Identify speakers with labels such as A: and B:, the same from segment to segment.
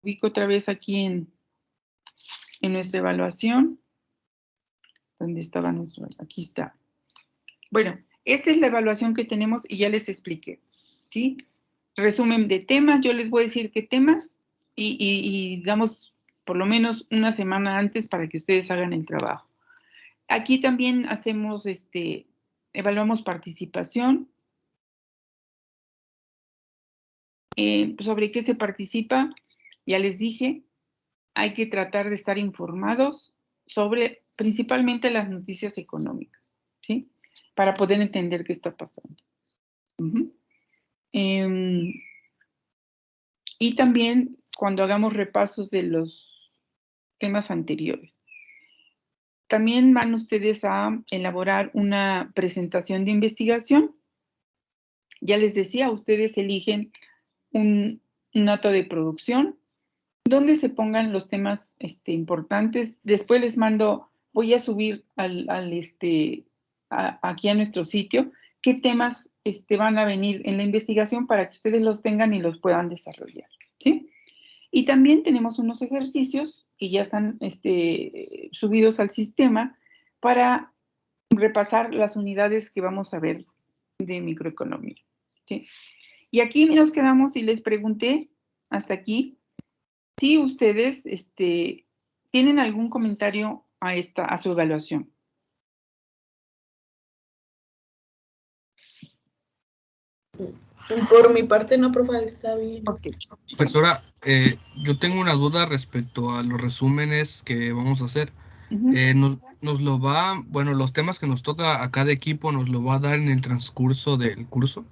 A: ubico otra vez aquí en nuestra evaluación. ¿Dónde estaba nuestro? Aquí está. Bueno, esta es la evaluación que tenemos y ya les expliqué, ¿sí? Resumen de temas, yo les voy a decir qué temas y damos por lo menos una semana antes para que ustedes hagan el trabajo. Aquí también hacemos, evaluamos participación. ¿Sobre qué se participa? Ya les dije, hay que tratar de estar informados sobre principalmente las noticias económicas, ¿sí? Para poder entender qué está pasando. Y también cuando hagamos repasos de los temas anteriores. También van ustedes a elaborar una presentación de investigación. Ya les decía, ustedes eligen un dato de producción donde se pongan los temas importantes. Después les mando, voy a subir aquí a nuestro sitio qué temas van a venir en la investigación para que ustedes los tengan y los puedan desarrollar, ¿sí? Y también tenemos unos ejercicios que ya están subidos al sistema para repasar las unidades que vamos a ver de microeconomía, ¿sí? Y aquí nos quedamos y les pregunté hasta aquí si ustedes tienen algún comentario a su evaluación.
B: Por mi parte, no, profe, está bien.
A: Ok.
C: Profesora, yo tengo una duda respecto a los resúmenes que vamos a hacer. Nos lo va, bueno, los temas que nos toca a cada equipo nos lo va a dar en el transcurso del curso.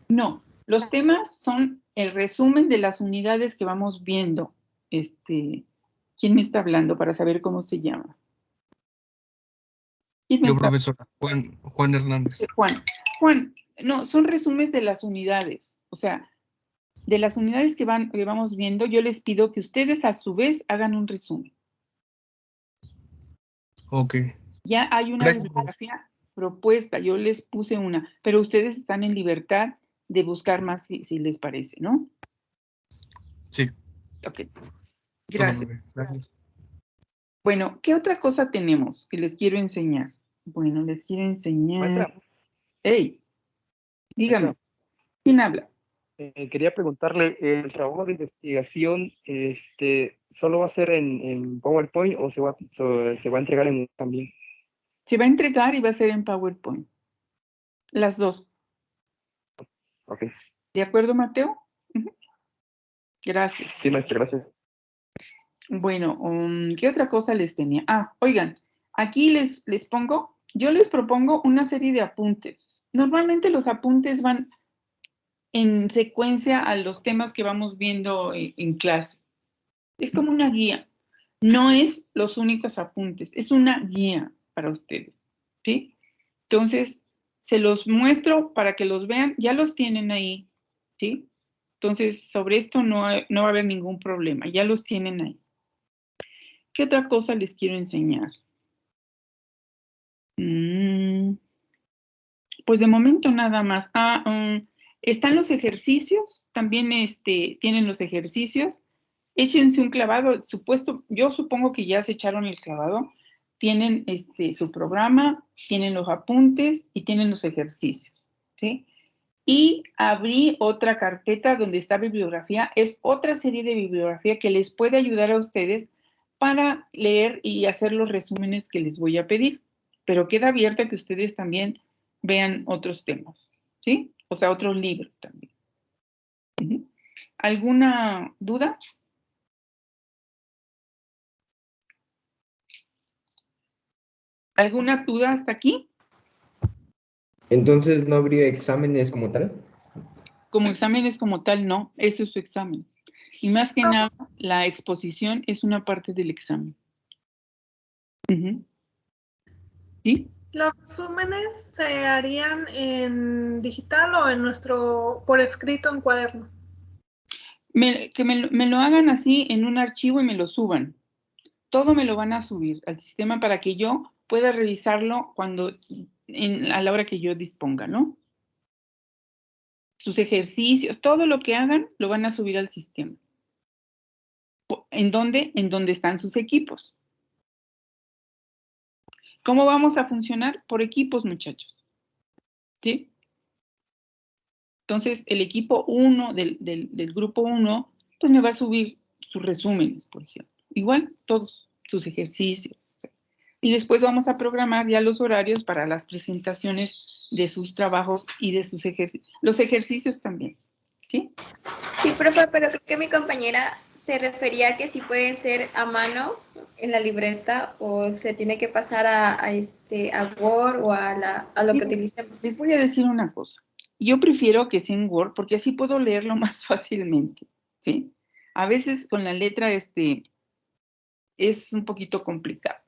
A: No, los temas son el resumen de las unidades que vamos viendo. ¿Quién me está hablando para saber cómo se llama? ¿Quién me
C: Yo,
A: está?
C: profesora, Juan Hernández.
A: Juan, no, son resúmenes de las unidades. O sea, de las unidades que vamos viendo, yo les pido que ustedes a su vez hagan un resumen.
C: Ok.
A: Ya hay una bibliografía propuesta, yo les puse una, pero ustedes están en libertad de buscar más si les parece, ¿no?
C: Sí.
A: Ok. Gracias.
C: Todo muy bien. Gracias.
A: Bueno, ¿qué otra cosa tenemos que les quiero enseñar? Bueno, les quiero enseñar...
D: Maestra.
A: Hey, dígame.
D: Maestra.
A: ¿Quién habla?
D: Quería preguntarle, ¿el trabajo de investigación solo va a ser en PowerPoint o se va a entregar también?
A: Se va a entregar y va a ser en PowerPoint. Las dos.
D: Ok.
A: ¿De acuerdo, Mateo? Gracias.
D: Sí, maestra, gracias.
A: Bueno, ¿qué otra cosa les tenía? Ah, oigan, aquí les pongo, yo les propongo una serie de apuntes. Normalmente los apuntes van en secuencia a los temas que vamos viendo en clase. Es como una guía. No es los únicos apuntes, es una guía para ustedes, ¿sí? Entonces, se los muestro para que los vean, ya los tienen ahí, ¿sí? Entonces, sobre esto no va a haber ningún problema, ya los tienen ahí. ¿Qué otra cosa les quiero enseñar? Pues de momento nada más. Están los ejercicios, también tienen los ejercicios. Échense un clavado, yo supongo que ya se echaron el clavado. Tienen su programa, tienen los apuntes y tienen los ejercicios, ¿sí? Y abrí otra carpeta donde está bibliografía. Es otra serie de bibliografía que les puede ayudar a ustedes para leer y hacer los resúmenes que les voy a pedir. Pero queda abierto a que ustedes también vean otros temas, ¿sí? O sea, otros libros también. ¿Alguna duda? ¿Alguna duda hasta aquí?
E: Entonces, ¿no habría exámenes como tal?
A: Como exámenes como tal, no. Eso es su examen. Y más que nada, la exposición es una parte del examen. ¿Sí?
B: ¿Los resúmenes se harían en digital o por escrito en cuaderno?
A: Que me lo hagan así en un archivo y me lo suban. Todo me lo van a subir al sistema para que yo pueda revisarlo a la hora que yo disponga, ¿no? Sus ejercicios, todo lo que hagan, lo van a subir al sistema. ¿En dónde? En donde están sus equipos. ¿Cómo vamos a funcionar? Por equipos, muchachos. ¿Sí? Entonces, el equipo 1 del grupo 1, pues me va a subir sus resúmenes, por ejemplo. Igual, todos sus ejercicios. Y después vamos a programar ya los horarios para las presentaciones de sus trabajos y de sus ejercicios. Los ejercicios también. ¿Sí?
F: Sí, profe, pero creo que mi compañera se refería a que sí puede ser a mano en la libreta o se tiene que pasar a Word o a lo que utilicemos.
A: Les voy a decir una cosa. Yo prefiero que sea en Word porque así puedo leerlo más fácilmente, ¿sí? A veces con la letra es un poquito complicado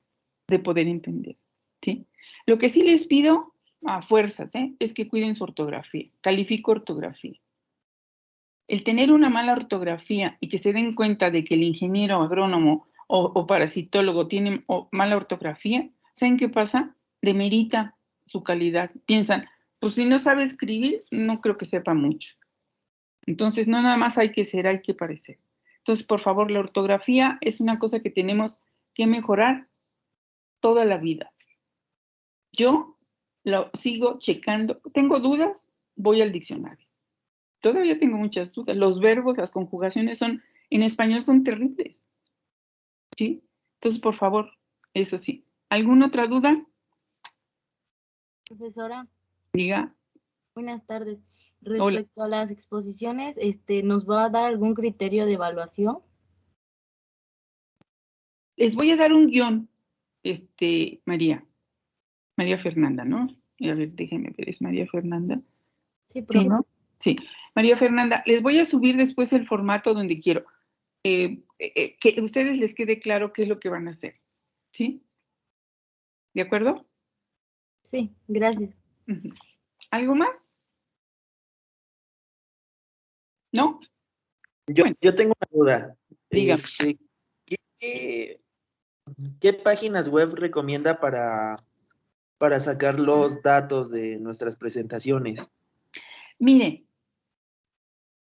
A: de poder entender, ¿sí? Lo que sí les pido a fuerzas, es que cuiden su ortografía. Califico ortografía. El tener una mala ortografía y que se den cuenta de que el ingeniero agrónomo o parasitólogo tiene mala ortografía, ¿saben qué pasa? Demerita su calidad. Piensan, pues si no sabe escribir, no creo que sepa mucho. Entonces, no nada más hay que ser, hay que parecer. Entonces, por favor, la ortografía es una cosa que tenemos que mejorar toda la vida. Yo lo sigo checando. ¿Tengo dudas? Voy al diccionario. Todavía tengo muchas dudas. Los verbos, las conjugaciones en español son terribles. ¿Sí? Entonces, por favor, eso sí. ¿Alguna otra duda?
G: Profesora.
A: Diga.
G: Buenas tardes. Respecto a las exposiciones, ¿nos va a dar algún criterio de evaluación?
A: Les voy a dar un guión, María Fernanda, ¿no? A ver, déjenme ver, ¿es María Fernanda?
G: Sí, profe.
A: ¿Sí, no? Sí. María Fernanda, les voy a subir después el formato donde quiero. Que a ustedes les quede claro qué es lo que van a hacer. ¿Sí? ¿De acuerdo?
G: Sí, gracias.
A: ¿Algo más? ¿No?
H: Yo tengo una duda.
A: Dígame.
H: ¿Qué páginas web recomienda para sacar los datos de nuestras presentaciones?
A: Miren,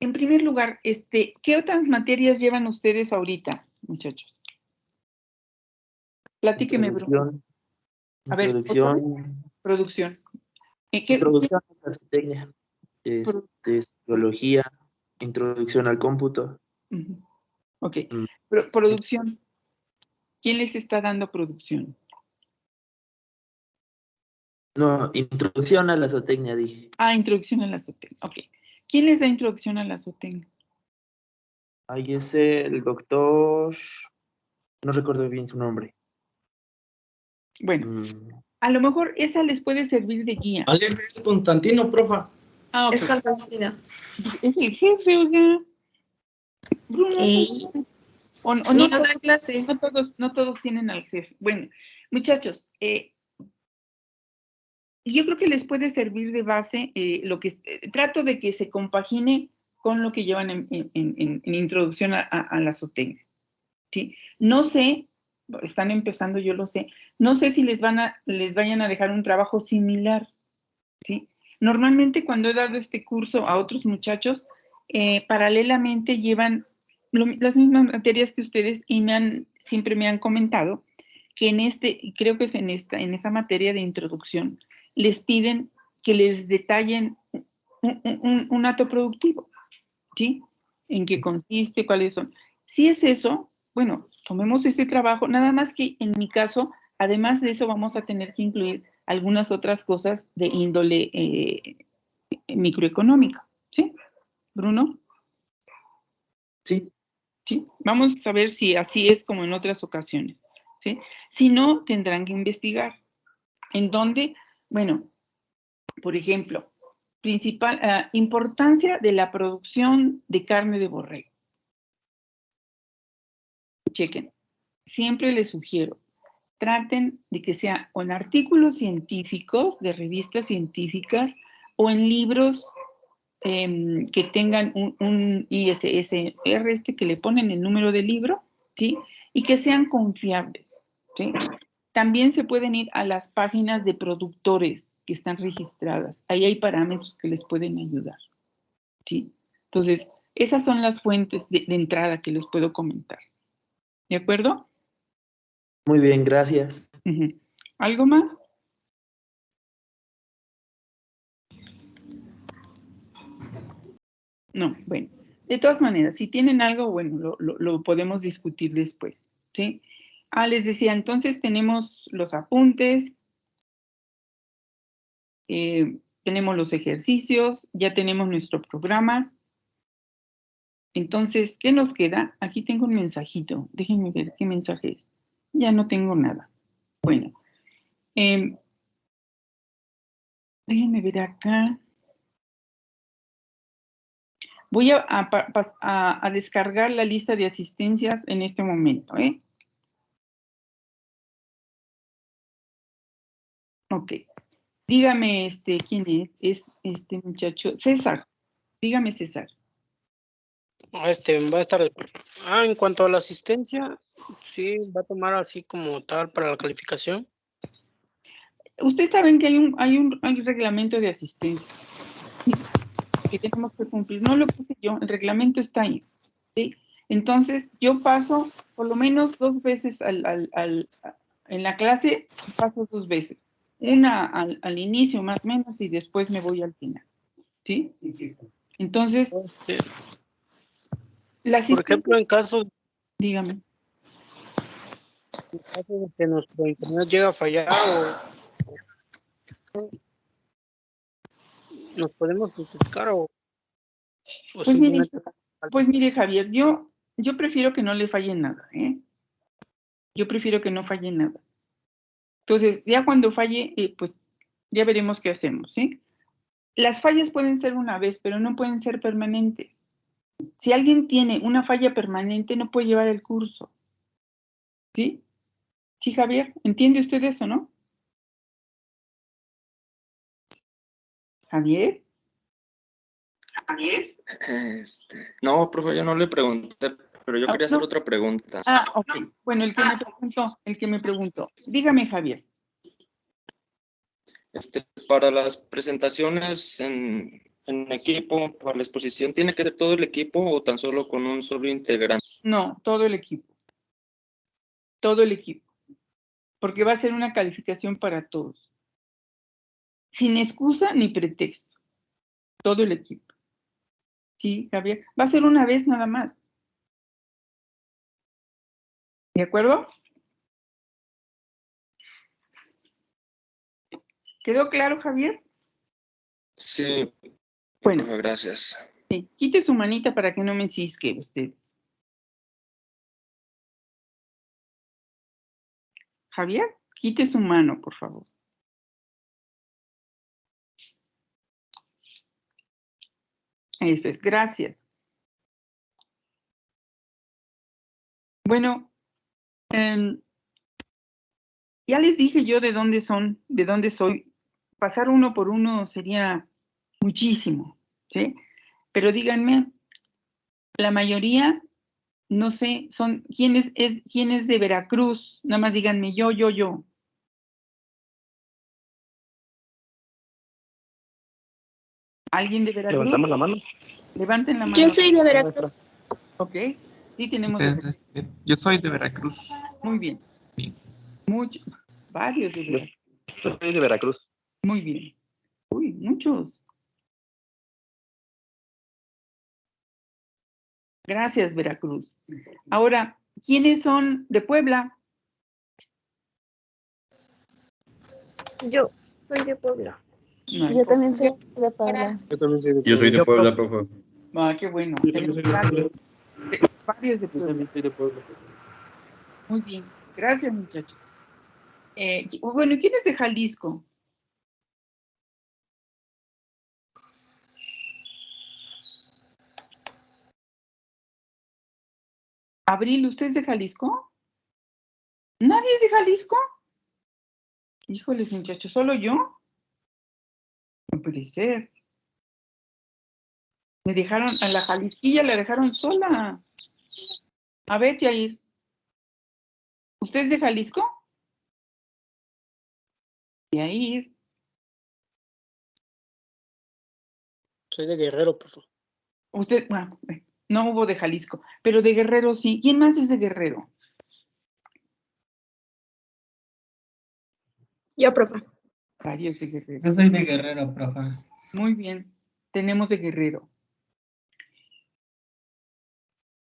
A: en primer lugar, ¿qué otras materias llevan ustedes ahorita, muchachos? Platíqueme,
H: Introducción.
A: A ver, producción.
H: Introducción a la zootecnia, biología, introducción al cómputo.
A: Ok. Producción. ¿Quién les está dando producción?
H: No, introducción a la zootecnia, dije.
A: Ah, introducción a la zootecnia. Ok. ¿Quién les da introducción a la zootecnia?
H: Ahí es el doctor, no recuerdo bien su nombre.
A: Bueno, a lo mejor esa les puede servir de guía.
I: Alex Constantino, profa.
A: Ah, okay.
F: Es Constantino.
A: Es el jefe, oiga. Bruno. O no,
F: clase.
A: No todos tienen al jefe. Bueno, muchachos, yo creo que les puede servir de base lo que trato de que se compagine con lo que llevan en introducción a la zootecnia. ¿Sí? No sé, están empezando, yo lo sé, no sé si les vayan a dejar un trabajo similar. ¿Sí? Normalmente cuando he dado este curso a otros muchachos, paralelamente llevan las mismas materias que ustedes y siempre me han comentado que creo que es en esa materia de introducción, les piden que les detallen un acto productivo, ¿sí? En qué consiste, cuáles son. Si es eso, bueno, tomemos este trabajo, nada más que en mi caso, además de eso vamos a tener que incluir algunas otras cosas de índole microeconómica, ¿sí? Bruno.
H: Sí.
A: Sí, vamos a ver si así es como en otras ocasiones, ¿sí? Si no, tendrán que investigar. ¿En dónde? Bueno, por ejemplo, importancia de la producción de carne de borrego. Chequen, siempre les sugiero, traten de que sea o en artículos científicos, de revistas científicas, o en libros que tengan un ISSR, que le ponen el número del libro, ¿sí? Y que sean confiables, ¿sí? También se pueden ir a las páginas de productores que están registradas. Ahí hay parámetros que les pueden ayudar, ¿sí? Entonces, esas son las fuentes de entrada que les puedo comentar. ¿De acuerdo?
H: Muy bien, gracias.
A: ¿Algo más? No, bueno. De todas maneras, si tienen algo, bueno, lo podemos discutir después, ¿sí? Les decía, entonces tenemos los apuntes, tenemos los ejercicios, ya tenemos nuestro programa. Entonces, ¿qué nos queda? Aquí tengo un mensajito. Déjenme ver qué mensaje es. Ya no tengo nada. Bueno. Déjenme ver acá. Voy a descargar la lista de asistencias en este momento, ¿eh? Ok. Dígame, ¿quién es? Es este muchacho. César. Dígame, César.
J: Va a estar. En cuanto a la asistencia, sí, va a tomar así como tal para la calificación.
A: Ustedes saben que hay un reglamento de asistencia que tenemos que cumplir. No lo puse yo, el reglamento está ahí, ¿sí? Entonces, yo paso por lo menos 2 veces en la clase, paso 2 veces. Una al inicio más o menos y después me voy al final, ¿sí? Entonces,
J: Sí.
A: Por
J: ejemplo, en caso...
A: Dígame.
J: En caso de que nuestro internet llega a fallar o... ¿Nos podemos justificar o simplemente...
A: Pues mire, Javier, yo prefiero que no le falle nada, ¿eh? Yo prefiero que no falle nada. Entonces, ya cuando falle, pues ya veremos qué hacemos, ¿sí? Las fallas pueden ser una vez, pero no pueden ser permanentes. Si alguien tiene una falla permanente, no puede llevar el curso. ¿Sí? Sí, Javier, ¿entiende usted eso, no? ¿Javier? ¿Javier?
E: No, profe, yo no le pregunté, pero yo quería hacer otra pregunta.
A: Ok. Bueno, el que me preguntó. Dígame, Javier.
E: Para las presentaciones en equipo, para la exposición, ¿tiene que ser todo el equipo o tan solo con un solo integrante?
A: No, todo el equipo. Todo el equipo. Porque va a ser una calificación para todos. Sin excusa ni pretexto. Todo el equipo. ¿Sí, Javier? Va a ser una vez nada más. ¿De acuerdo? ¿Quedó claro, Javier?
E: Sí.
A: Bueno.
E: Gracias.
A: Sí, quite su manita para que no me cisque usted. Javier, quite su mano, por favor. Eso es, gracias. Bueno, ya les dije yo de dónde son, de dónde soy. Pasar uno por uno sería muchísimo, ¿sí? Pero díganme, la mayoría, no sé, ¿quién es de Veracruz? Nada más díganme yo. ¿Alguien de Veracruz?
D: ¿Levantamos la mano?
A: Levanten la mano.
F: Yo soy de Veracruz.
A: Ok, sí tenemos.
K: Yo soy de Veracruz.
A: Muy bien. Varios de Veracruz.
D: Yo soy de Veracruz.
A: Muy bien. Uy, muchos. Gracias, Veracruz. Ahora, ¿quiénes son de Puebla?
F: Yo soy de Puebla.
A: No,
G: Yo también soy de Puebla.
E: Yo soy de Puebla, profe.
A: Qué bueno.
D: Yo también soy de Puebla.
A: Varios de Puebla.
D: Yo también soy de Puebla.
A: Muy bien. Gracias, muchachos. Bueno, ¿quién es de Jalisco? Abril, ¿usted es de Jalisco? ¿Nadie es de Jalisco? Híjoles, muchachos, ¿solo yo? No puede ser. Me dejaron, a la Jalisquilla la dejaron sola. A ver, Yair. ¿Usted es de Jalisco? Yair.
J: Soy de Guerrero, por favor.
A: Usted, bueno, no hubo de Jalisco, pero de Guerrero sí. ¿Quién más es de Guerrero?
F: Yo, profe.
A: Varios de Guerrero.
I: Yo soy de Guerrero, profe.
A: Muy bien. Tenemos de Guerrero.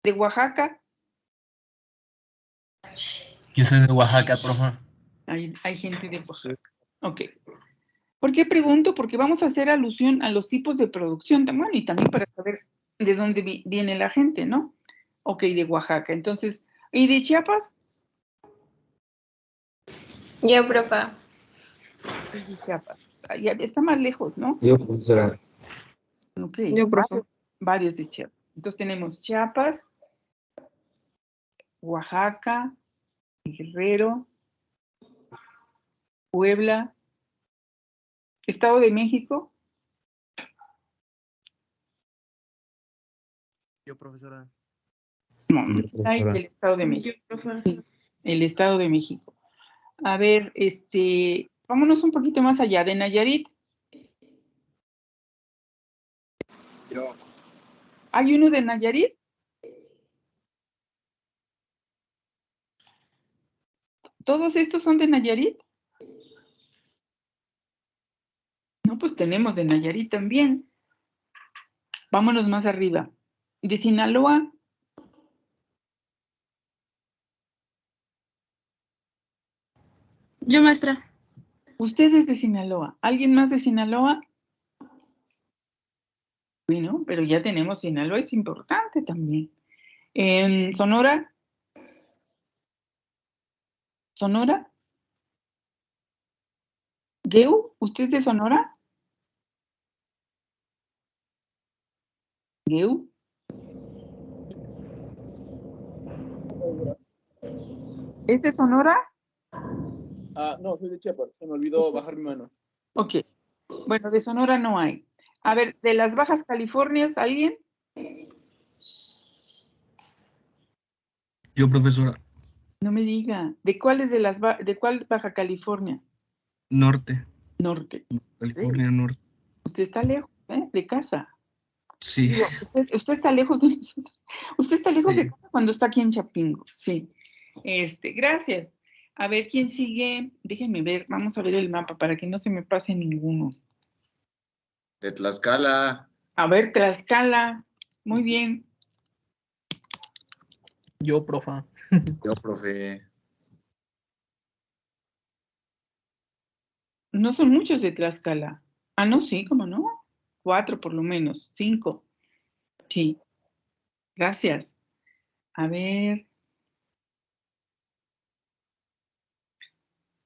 A: ¿De Oaxaca?
L: Yo soy de Oaxaca, profe.
A: Hay gente de Oaxaca. Ok. ¿Por qué pregunto? Porque vamos a hacer alusión a los tipos de producción, bueno, y también para saber de dónde viene la gente, ¿no? Ok, de Oaxaca. Entonces, ¿y de Chiapas?
F: Yo, profe.
A: De Chiapas. Ya está más lejos, ¿no?
H: Yo, profesora.
A: Ok.
F: Yo, profe.
A: Varios de Chiapas. Entonces tenemos Chiapas, Oaxaca, Guerrero, Puebla, Estado de México.
H: Yo, profesora.
A: No, hay el Estado de México. Sí, el Estado de México. A ver, vámonos un poquito más allá. ¿De Nayarit?
M: Yo.
A: ¿Hay uno de Nayarit? ¿Todos estos son de Nayarit? No, pues tenemos de Nayarit también. Vámonos más arriba. ¿De Sinaloa?
F: Yo, maestra.
A: Ustedes de Sinaloa. ¿Alguien más de Sinaloa? Bueno, pero ya tenemos Sinaloa, es importante también. ¿En Sonora? ¿Sonora? ¿Geu? ¿Usted es de Sonora? ¿Geu? ¿Es de Sonora?
M: No, soy de Chiapas. Se me olvidó bajar mi mano.
A: Ok. Bueno, de Sonora no hay. A ver, ¿de las Bajas Californias alguien?
C: Yo, profesora.
A: No me diga. ¿De cuál es de cuál Baja California?
C: Norte.
A: Norte.
C: California Norte.
A: Usted está lejos, ¿eh? De casa.
C: Sí.
A: Digo, usted está lejos de nosotros. Usted está lejos de casa cuando está aquí en Chapingo. Sí. Gracias. A ver, ¿quién sigue? Déjenme ver. Vamos a ver el mapa para que no se me pase ninguno.
N: De Tlaxcala.
A: A ver, Tlaxcala. Muy bien.
L: Yo, profe.
N: Yo, profe.
A: No son muchos de Tlaxcala. Ah, no, sí, ¿cómo no? 4 por lo menos, 5. Sí. Gracias. A ver.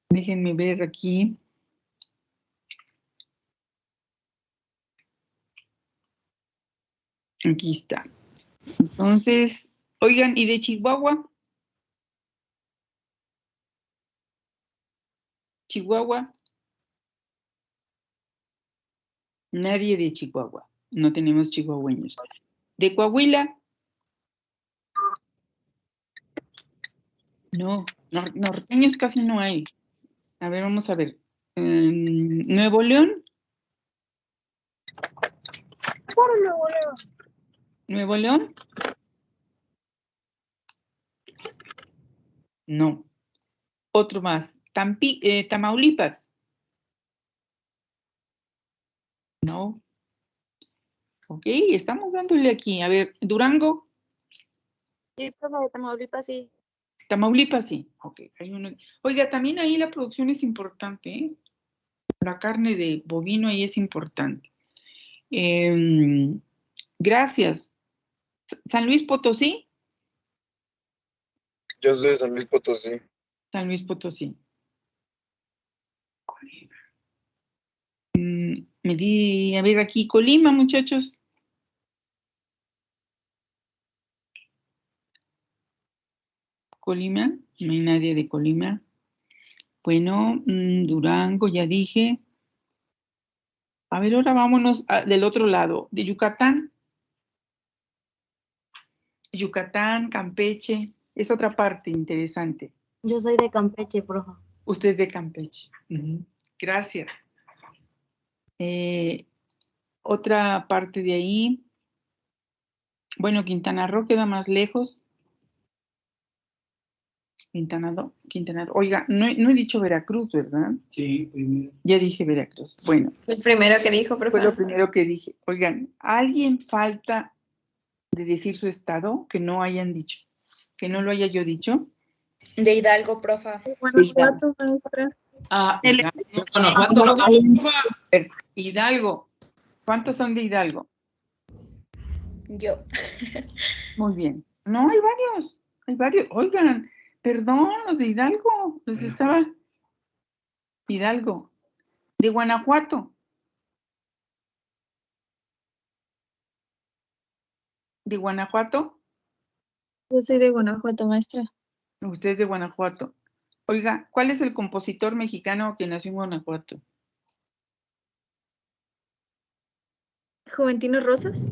A: Déjenme ver aquí. Aquí está. Entonces, oigan, ¿y de Chihuahua? Chihuahua. Nadie de Chihuahua. No tenemos chihuahueños. ¿De Coahuila? No, norteños casi no hay. A ver, vamos a ver. ¿Nuevo León?
F: Nuevo León.
A: ¿Nuevo León? No. Otro más. Tamaulipas. No. Ok, estamos dándole aquí. A ver, Durango.
F: Sí, profe, de Tamaulipas, sí.
A: Tamaulipas, sí. Ok, hay uno. Oiga, también ahí la producción es importante, ¿eh? La carne de bovino ahí es importante. Gracias. ¿San Luis Potosí?
O: Yo soy de San Luis Potosí.
A: San Luis Potosí. A ver aquí, Colima, muchachos. Colima, no hay nadie de Colima. Bueno, Durango, ya dije. A ver, ahora vámonos del otro lado, de Yucatán. Yucatán, Campeche, es otra parte interesante.
G: Yo soy de Campeche, profe.
A: Usted es de Campeche. Gracias. Otra parte de ahí. Bueno, Quintana Roo queda más lejos. Quintana Roo. Oiga, no he dicho Veracruz, ¿verdad?
I: Sí, primero.
A: Ya dije Veracruz. Bueno.
F: El primero que dijo,
A: Fue lo primero que dije. Oigan, ¿alguien falta de decir su estado que no hayan dicho? ¿Que no lo haya yo dicho?
F: De Hidalgo, profa.
B: Guanajuato, maestra.
A: Ah, Hidalgo. ¿Cuántos son de Hidalgo?
F: Yo.
A: Muy bien. No, hay varios. Hay varios. Oigan, perdón, los de Hidalgo. Los estaba. Hidalgo. De Guanajuato. ¿De Guanajuato?
O: Yo soy de Guanajuato, maestra.
A: Usted es de Guanajuato. Oiga, ¿cuál es el compositor mexicano que nació en Guanajuato?
O: ¿Juventino Rosas?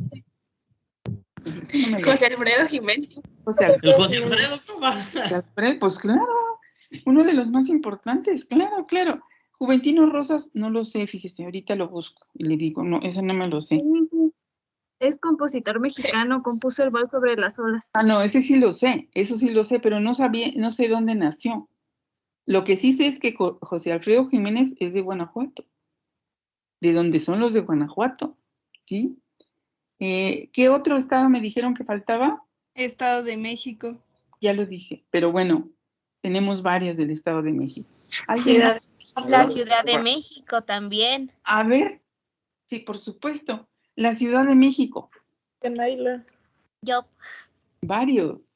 F: José Alfredo Jiménez.
A: José Alfredo.
I: El José Alfredo, papá.
A: Pues claro, uno de los más importantes, claro, claro. Juventino Rosas, no lo sé, fíjese, ahorita lo busco y le digo, no, eso no me lo sé.
O: Es compositor mexicano, compuso El Vals sobre las olas.
A: Ah, no, ese sí lo sé, eso sí lo sé, pero no sé dónde nació. Lo que sí sé es que José Alfredo Jiménez es de Guanajuato, de donde son los de Guanajuato, ¿sí? ¿Qué otro estado me dijeron que faltaba?
P: Estado de México.
A: Ya lo dije, pero bueno, tenemos varios del Estado de México.
G: La Ciudad de México también.
A: A ver, sí, por supuesto, la Ciudad de México.
B: Naila.
G: Yo.
A: Varios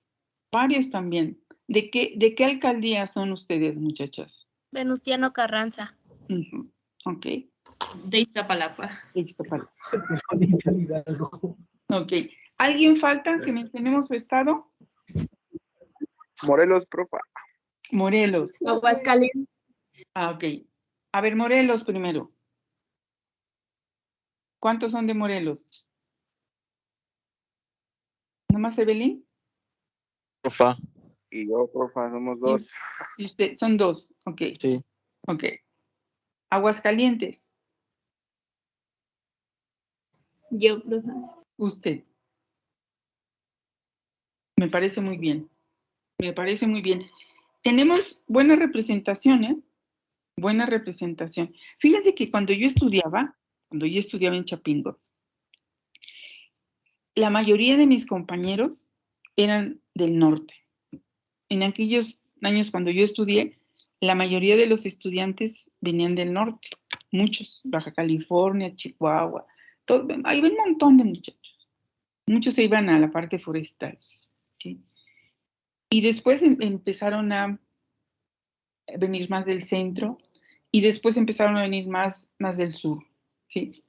A: también. ¿De qué alcaldía son ustedes, muchachas?
G: Venustiano Carranza.
A: Ok.
P: De Iztapalapa.
A: Ok. ¿Alguien falta que mencionemos su estado?
Q: Morelos, profa.
A: Morelos.
O: Aguascalientes.
A: Ah, ok. A ver, Morelos primero. ¿Cuántos son de Morelos? ¿Nomás Evelyn?
Q: Profa. Y yo, profa, somos dos.
A: ¿Y usted? Son dos. Ok.
Q: Sí.
A: Ok. Aguascalientes.
O: Yo, profa.
A: Usted. Me parece muy bien. Me parece muy bien. Tenemos buena representación, ¿eh? Buena representación. Fíjense que cuando yo estudiaba en Chapingo, la mayoría de mis compañeros eran del norte. En aquellos años cuando yo estudié, la mayoría de los estudiantes venían del norte. Muchos, Baja California, Chihuahua, hay un montón de muchachos. Muchos se iban a la parte forestal, ¿sí? Y después empezaron a venir más del centro y después empezaron a venir más del sur, ¿sí?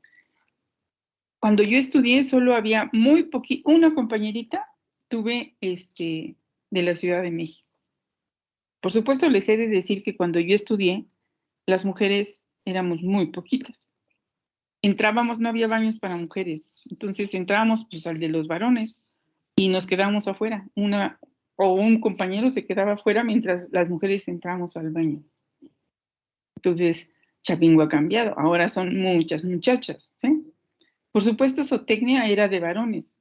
A: Cuando yo estudié solo había una compañerita tuve de la Ciudad de México. Por supuesto, les he de decir que cuando yo estudié, las mujeres éramos muy poquitas. Entrábamos, no había baños para mujeres, entonces entrábamos pues al de los varones y nos quedábamos afuera. Un compañero se quedaba afuera mientras las mujeres entrábamos al baño. Entonces, Chapingo ha cambiado, ahora son muchas muchachas, ¿sí? Por supuesto, zootecnia era de varones,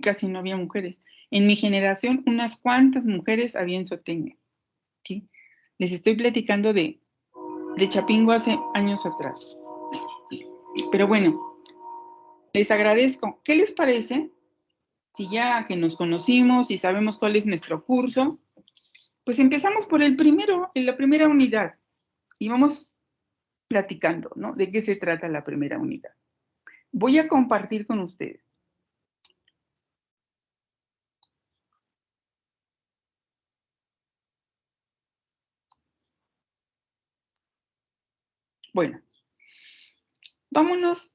A: casi no había mujeres. En mi generación, unas cuantas mujeres había en zootecnia, ¿sí? Les estoy platicando de Chapingo hace años atrás. Pero bueno, les agradezco. ¿Qué les parece? Si ya que nos conocimos y sabemos cuál es nuestro curso, pues empezamos por el primero, en la primera unidad, y vamos platicando, ¿no? ¿De qué se trata la primera unidad? Voy a compartir con ustedes. Bueno, vámonos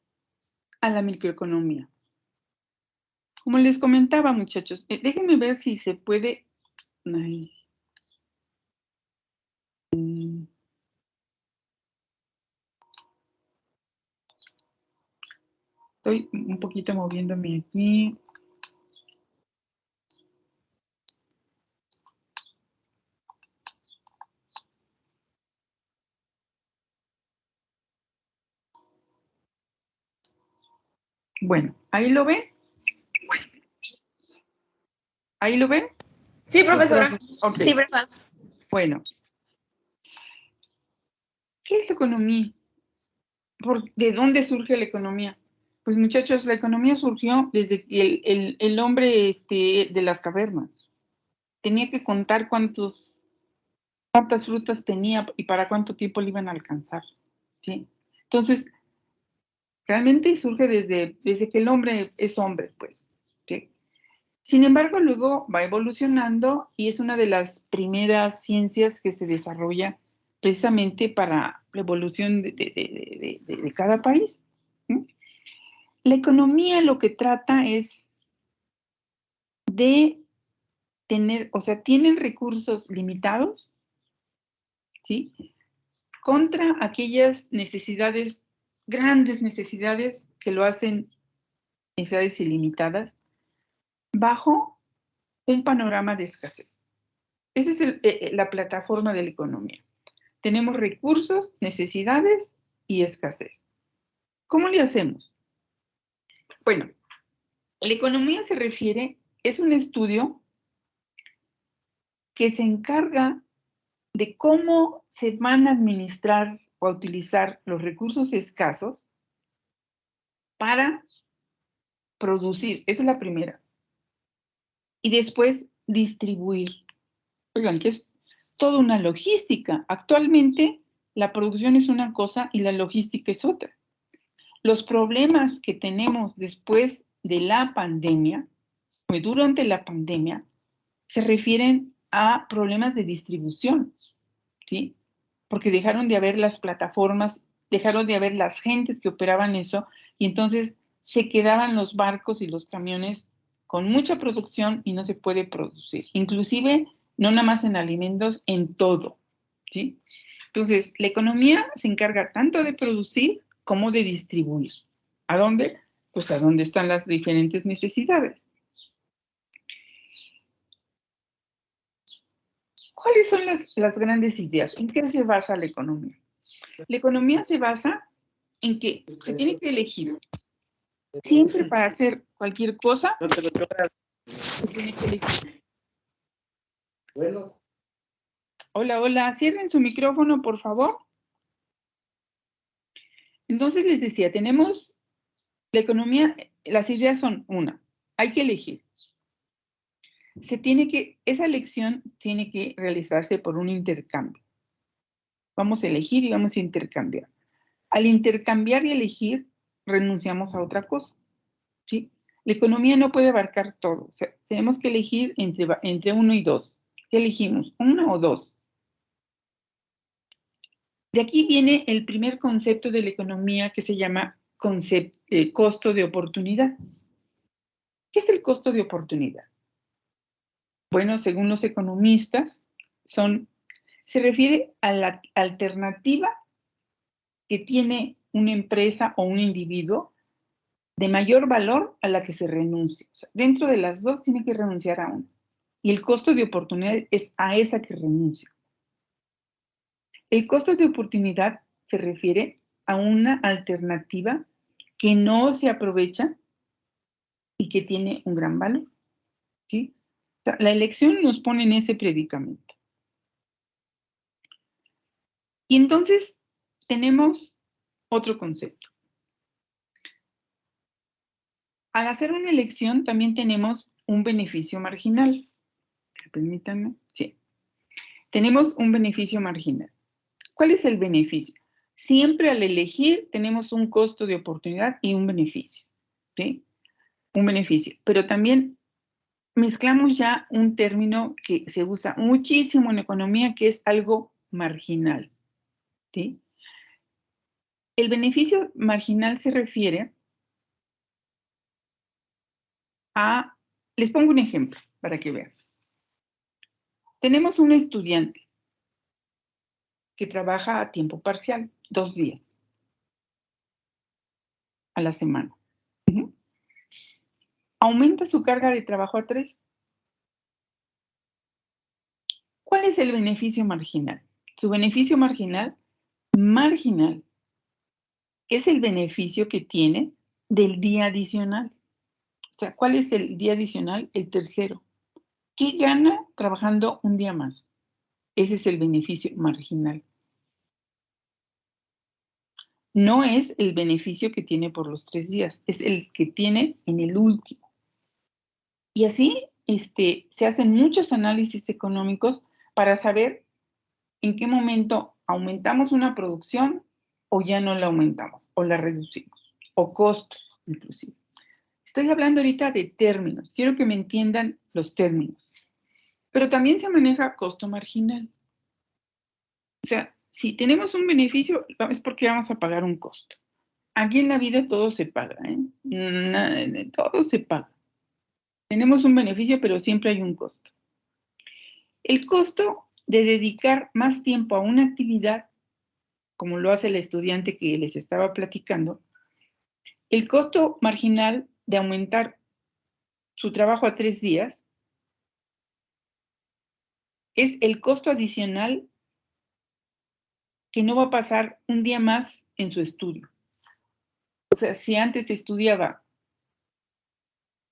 A: a la microeconomía. Como les comentaba, muchachos, déjenme ver si se puede. Ay. Estoy un poquito moviéndome aquí. Bueno, ¿ahí lo ven? ¿Ahí lo ven?
F: Sí, profesora.
A: Ok.
F: Sí, profesora.
A: Bueno. ¿Qué es la economía? ¿De dónde surge la economía? Pues muchachos, la economía surgió desde que el hombre de las cavernas tenía que contar cuántas frutas tenía y para cuánto tiempo le iban a alcanzar, ¿sí? Entonces, realmente surge desde que el hombre es hombre, pues, ¿sí? Sin embargo, luego va evolucionando y es una de las primeras ciencias que se desarrolla precisamente para la evolución de cada país. ¿Sí? La economía lo que trata es de tener, o sea, tienen recursos limitados, ¿sí? Contra aquellas necesidades, grandes necesidades que lo hacen necesidades ilimitadas, bajo un panorama de escasez. Esa es la plataforma de la economía. Tenemos recursos, necesidades y escasez. ¿Cómo le hacemos? Bueno, la economía se refiere, es un estudio que se encarga de cómo se van a administrar o a utilizar los recursos escasos para producir. Esa es la primera. Y después distribuir. Oigan, que es toda una logística. Actualmente la producción es una cosa y la logística es otra. Los problemas que tenemos después de la pandemia, o durante la pandemia, se refieren a problemas de distribución, ¿sí? Porque dejaron de haber las plataformas, dejaron de haber las gentes que operaban eso, y entonces se quedaban los barcos y los camiones con mucha producción y no se puede producir. Inclusive, no nada más en alimentos, en todo, ¿sí? Entonces, la economía se encarga tanto de producir como de distribuir. ¿A dónde? Pues a dónde están las diferentes necesidades. ¿Cuáles son las grandes ideas? ¿En qué se basa la economía? La economía se basa en que se tiene que elegir. Siempre para hacer cualquier cosa, se tiene que elegir.
I: Bueno.
A: Hola, hola, cierren su micrófono, por favor. Entonces les decía, tenemos la economía, las ideas son una, hay que elegir. Esa elección tiene que realizarse por un intercambio. Vamos a elegir y vamos a intercambiar. Al intercambiar y elegir, renunciamos a otra cosa, ¿sí? La economía no puede abarcar todo. O sea, tenemos que elegir entre uno y dos. ¿Qué elegimos? ¿Una o dos? De aquí viene el primer concepto de la economía que se llama costo de oportunidad. ¿Qué es el costo de oportunidad? Bueno, según los economistas, se refiere a la alternativa que tiene una empresa o un individuo de mayor valor a la que se renuncia. O sea, dentro de las dos tiene que renunciar a una. Y el costo de oportunidad es a esa que renuncia. El costo de oportunidad se refiere a una alternativa que no se aprovecha y que tiene un gran valor, ¿sí? O sea, la elección nos pone en ese predicamento. Y entonces tenemos otro concepto. Al hacer una elección también tenemos un beneficio marginal. Permítanme. Sí. Tenemos un beneficio marginal. ¿Cuál es el beneficio? Siempre al elegir tenemos un costo de oportunidad y un beneficio, ¿sí? Un beneficio. Pero también mezclamos ya un término que se usa muchísimo en economía, que es algo marginal, ¿sí? El beneficio marginal se refiere a, les pongo un ejemplo para que vean. Tenemos un estudiante que trabaja a tiempo parcial, 2 días a la semana. Aumenta su carga de trabajo a 3. ¿Cuál es el beneficio marginal? Su beneficio marginal es el beneficio que tiene del día adicional. O sea, ¿cuál es el día adicional? El tercero. ¿Qué gana trabajando un día más? Ese es el beneficio marginal. No es el beneficio que tiene por los 3 días, es el que tiene en el último. Y así se hacen muchos análisis económicos para saber en qué momento aumentamos una producción o ya no la aumentamos, o la reducimos, o costos inclusive. Estoy hablando ahorita de términos, quiero que me entiendan los términos. Pero también se maneja costo marginal. O sea, si tenemos un beneficio, es porque vamos a pagar un costo. Aquí en la vida todo se paga, ¿eh? Todo se paga. Tenemos un beneficio, pero siempre hay un costo. El costo de dedicar más tiempo a una actividad, como lo hace el estudiante que les estaba platicando, el costo marginal de aumentar su trabajo a 3 días es el costo adicional que no va a pasar un día más en su estudio. O sea, si antes estudiaba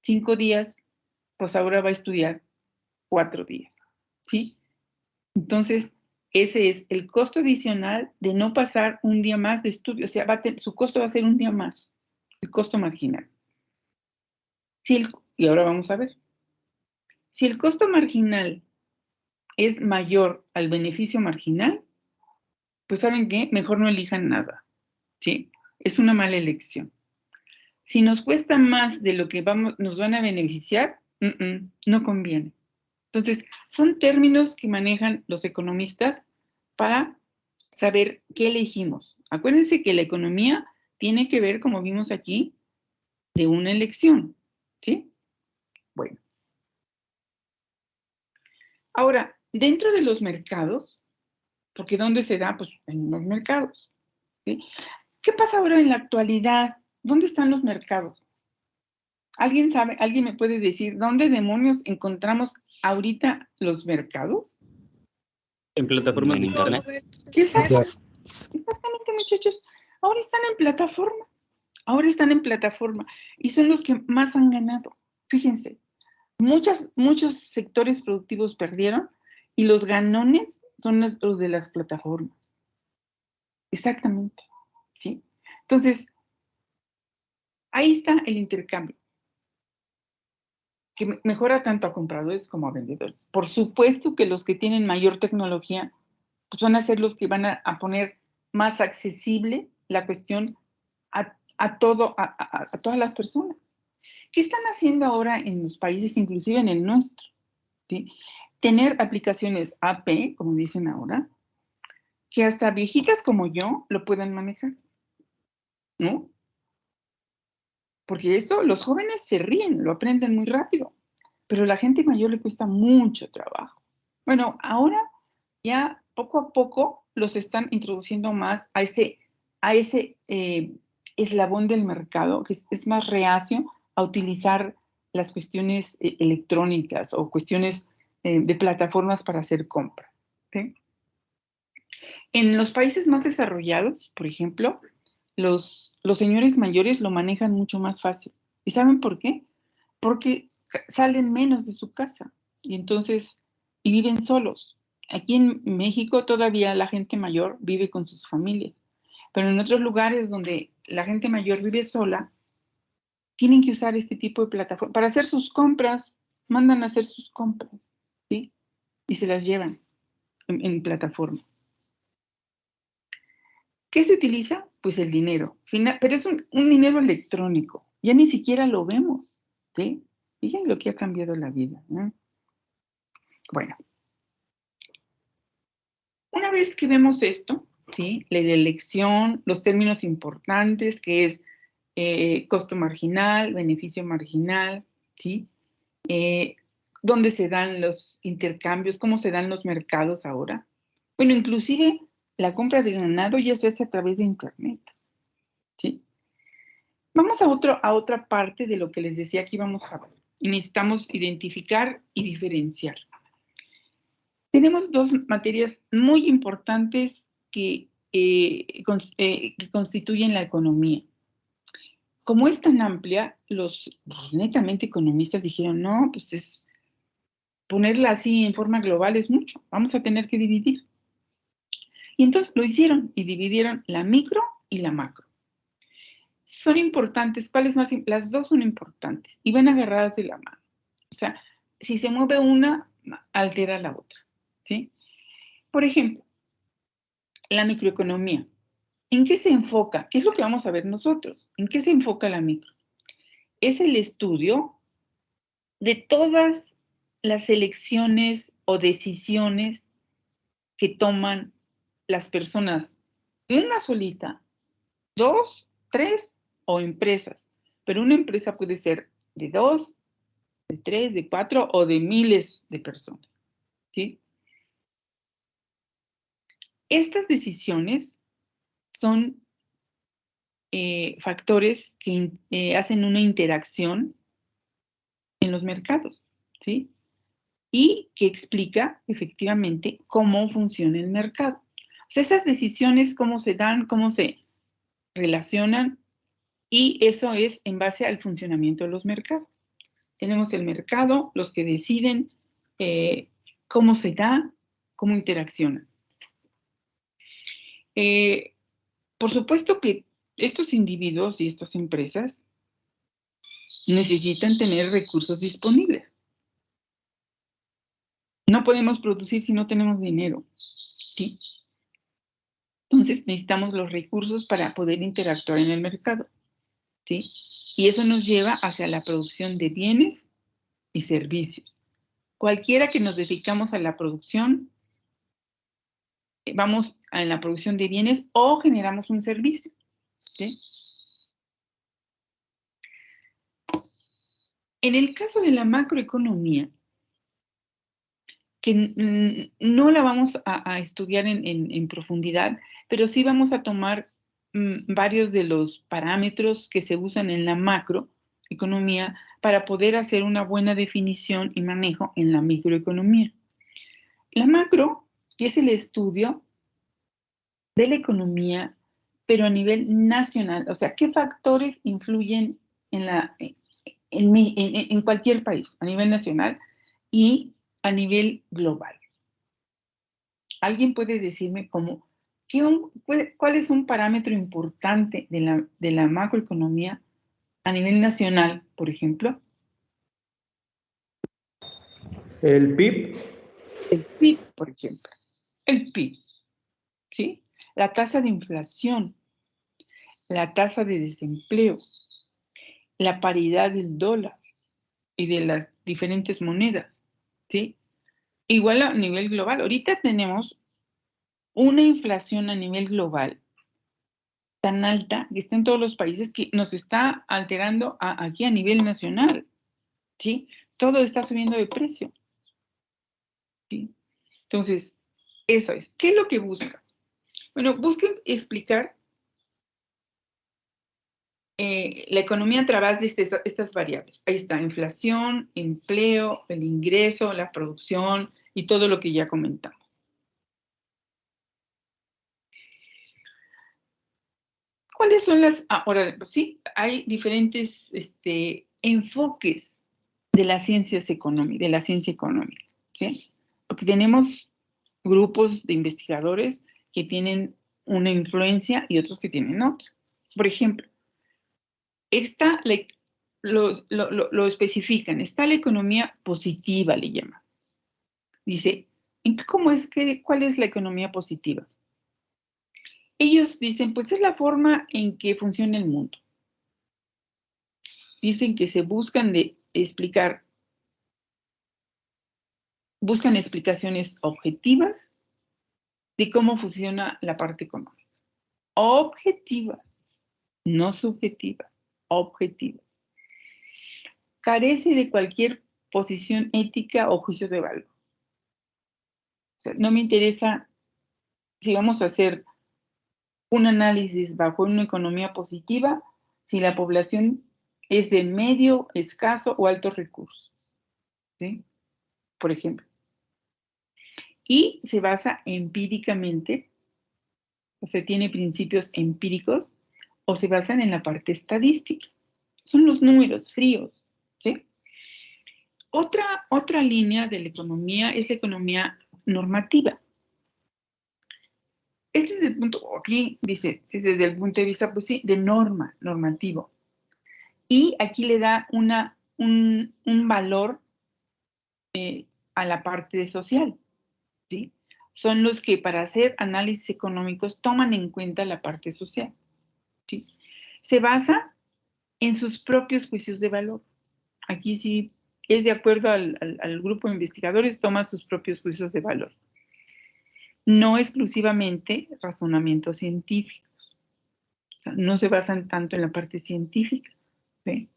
A: 5 días, pues ahora va a estudiar 4 días, ¿sí? Entonces, ese es el costo adicional de no pasar un día más de estudio. O sea, su costo va a ser un día más, el costo marginal. Y ahora vamos a ver. Si el costo marginal es mayor al beneficio marginal, pues ¿saben qué? Mejor no elijan nada, ¿sí? Es una mala elección. Si nos cuesta más de lo que nos van a beneficiar, no conviene. Entonces, son términos que manejan los economistas para saber qué elegimos. Acuérdense que la economía tiene que ver, como vimos aquí, de una elección, ¿sí? Bueno. Ahora, dentro de los mercados, porque ¿dónde se da? Pues en los mercados, ¿sí? ¿Qué pasa ahora en la actualidad? ¿Dónde están los mercados? ¿Alguien sabe, alguien me puede decir dónde demonios encontramos ahorita los mercados?
L: En plataformas de internet.
A: Exactamente, muchachos. Ahora están en plataforma. Ahora están en plataforma. Y son los que más han ganado. Fíjense, muchos sectores productivos perdieron y los ganones son los de las plataformas. Exactamente. ¿Sí? Entonces, ahí está el intercambio, que mejora tanto a compradores como a vendedores. Por supuesto que los que tienen mayor tecnología pues van a ser los que van a poner más accesible la cuestión a todas las personas. ¿Qué están haciendo ahora en los países, inclusive en el nuestro? ¿Sí? Tener aplicaciones AP, como dicen ahora, que hasta viejitas como yo lo puedan manejar, ¿no? Porque esto, los jóvenes se ríen, lo aprenden muy rápido, pero a la gente mayor le cuesta mucho trabajo. Bueno, ahora ya poco a poco los están introduciendo más a ese eslabón del mercado que es más reacio a utilizar las cuestiones electrónicas o cuestiones de plataformas para hacer compras. ¿Sí? En los países más desarrollados, por ejemplo, los señores mayores lo manejan mucho más fácil. ¿Y saben por qué? Porque salen menos de su casa y entonces viven solos. Aquí en México todavía la gente mayor vive con sus familias, pero en otros lugares donde la gente mayor vive sola, tienen que usar este tipo de plataforma. Para hacer sus compras, mandan a hacer sus compras, ¿sí? Y se las llevan en plataforma. ¿Qué se utiliza? Pues el dinero, pero es un dinero electrónico, ya ni siquiera lo vemos, ¿sí? Fíjense lo que ha cambiado la vida, ¿no? Bueno, una vez que vemos esto, ¿sí? La elección, los términos importantes, que es costo marginal, beneficio marginal, ¿sí? ¿Dónde se dan los intercambios? ¿Cómo se dan los mercados ahora? Bueno, inclusive la compra de ganado ya se hace a través de internet, ¿sí? Vamos a otra parte de lo que les decía que íbamos a ver. Necesitamos identificar y diferenciar. Tenemos dos materias muy importantes que constituyen la economía. Como es tan amplia, los netamente economistas dijeron, no, pues ponerla así en forma global es mucho. Vamos a tener que dividir. Y entonces lo hicieron y dividieron la micro y la macro. Son importantes. ¿Cuáles más? Las dos son importantes y van agarradas de la mano. O sea, si se mueve una, altera la otra, ¿sí? Por ejemplo, la microeconomía. ¿En qué se enfoca? ¿Qué es lo que vamos a ver nosotros? ¿En qué se enfoca la micro? Es el estudio de todas las elecciones o decisiones que toman las personas, una solita, 2, 3 o empresas. Pero una empresa puede ser de 2, de 3, de 4 o de miles de personas, ¿sí? Estas decisiones son factores que hacen una interacción en los mercados, ¿sí? Y que explica efectivamente cómo funciona el mercado. O sea, esas decisiones, cómo se dan, cómo se relacionan, y eso es en base al funcionamiento de los mercados. Tenemos el mercado, los que deciden cómo se da, cómo interaccionan. Por supuesto que estos individuos y estas empresas necesitan tener recursos disponibles. No podemos producir si no tenemos dinero, ¿sí? Entonces necesitamos los recursos para poder interactuar en el mercado, ¿sí? Y eso nos lleva hacia la producción de bienes y servicios. Cualquiera que nos dedicamos a la producción, vamos a la producción de bienes o generamos un servicio, ¿sí? En el caso de la macroeconomía, que no la vamos a estudiar en profundidad, pero sí vamos a tomar varios de los parámetros que se usan en la macroeconomía para poder hacer una buena definición y manejo en la microeconomía. La macro es el estudio de la pero a nivel nacional. O sea, ¿qué factores influyen en cualquier país, a nivel nacional y a nivel global? ¿Alguien puede decirme cuál es un parámetro importante de la macroeconomía a nivel nacional, por ejemplo?
R: El PIB.
A: El PIB, por ejemplo. El PIB, ¿sí? La tasa de inflación, la tasa de desempleo, la paridad del dólar y de las diferentes monedas, ¿sí? Igual a nivel global. Ahorita tenemos una inflación a nivel global tan alta que está en todos los países que nos está alterando aquí a nivel nacional, ¿sí? Todo está subiendo de precio, ¿sí? Entonces, eso es. ¿Qué es lo que busca? Bueno, busca explicar la economía a través de estas variables. Ahí está, inflación, empleo, el ingreso, la producción y todo lo que ya comentamos. ¿Cuáles son las...? Ahora, sí, hay diferentes enfoques de las ciencias económicas, de la ciencia económica, ¿sí? Porque tenemos grupos de investigadores que tienen una influencia y otros que tienen otra. Por ejemplo, esta lo especifican, está la economía positiva, le llaman. Dice, ¿cuál es la economía positiva? Ellos dicen, pues es la forma en que funciona el mundo. Dicen que se buscan explicaciones objetivas de cómo funciona la parte económica. Objetivas, no subjetivas, objetivas. Carece de cualquier posición ética o juicio de valor. O sea, no me interesa si vamos a hacer un análisis bajo una economía positiva, si la población es de medio, escaso o altos recursos, ¿sí? Por ejemplo. Y se basa empíricamente, o sea, tiene principios empíricos, o se basan en la parte estadística. Son los números fríos, ¿sí? Otra línea de la economía es la economía normativa. Este es el punto, aquí dice, desde el punto de vista, pues sí, de normativo. Y aquí le da un valor a la parte social, ¿sí? Son los que para hacer análisis económicos toman en cuenta la parte social, ¿sí? Se basa en sus propios juicios de valor. Aquí sí es de acuerdo al grupo de investigadores, toma sus propios juicios de valor. No exclusivamente razonamientos científicos. O sea, no se basan tanto en la parte científica, ¿sí?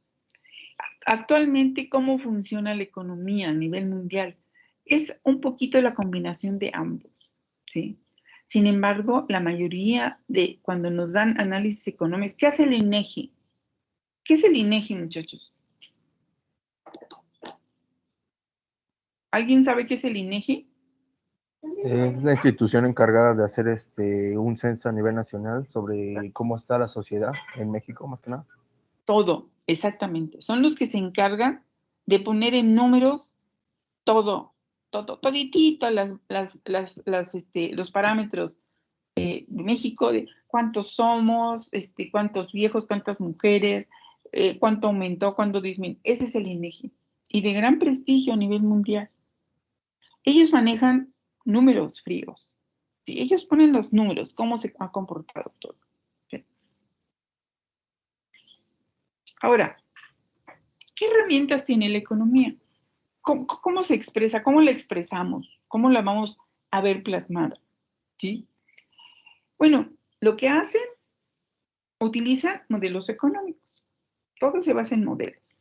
A: Actualmente, ¿cómo funciona la economía a nivel mundial? Es un poquito la combinación de ambos, ¿sí? Sin embargo, la mayoría de cuando nos dan análisis económicos, ¿qué hace el INEGI? ¿Qué es el INEGI, muchachos? ¿Alguien sabe qué es el INEGI?
R: Es la institución encargada de hacer un censo a nivel nacional sobre cómo está la sociedad en México, más que nada.
A: Todo, exactamente. Son los que se encargan de poner en números toditito, los parámetros de México, de cuántos somos, cuántos viejos, cuántas mujeres, cuánto aumentó, cuánto disminuyó. Ese es el INEGI. Y de gran prestigio a nivel mundial. Ellos manejan números fríos. ¿Sí? Ellos ponen los números, cómo se ha comportado todo. ¿Sí? Ahora, ¿qué herramientas tiene la economía? ¿Cómo se expresa? ¿Cómo la expresamos? ¿Cómo la vamos a ver plasmada? ¿Sí? Bueno, lo que hacen, utilizan modelos económicos. Todo se basa en modelos.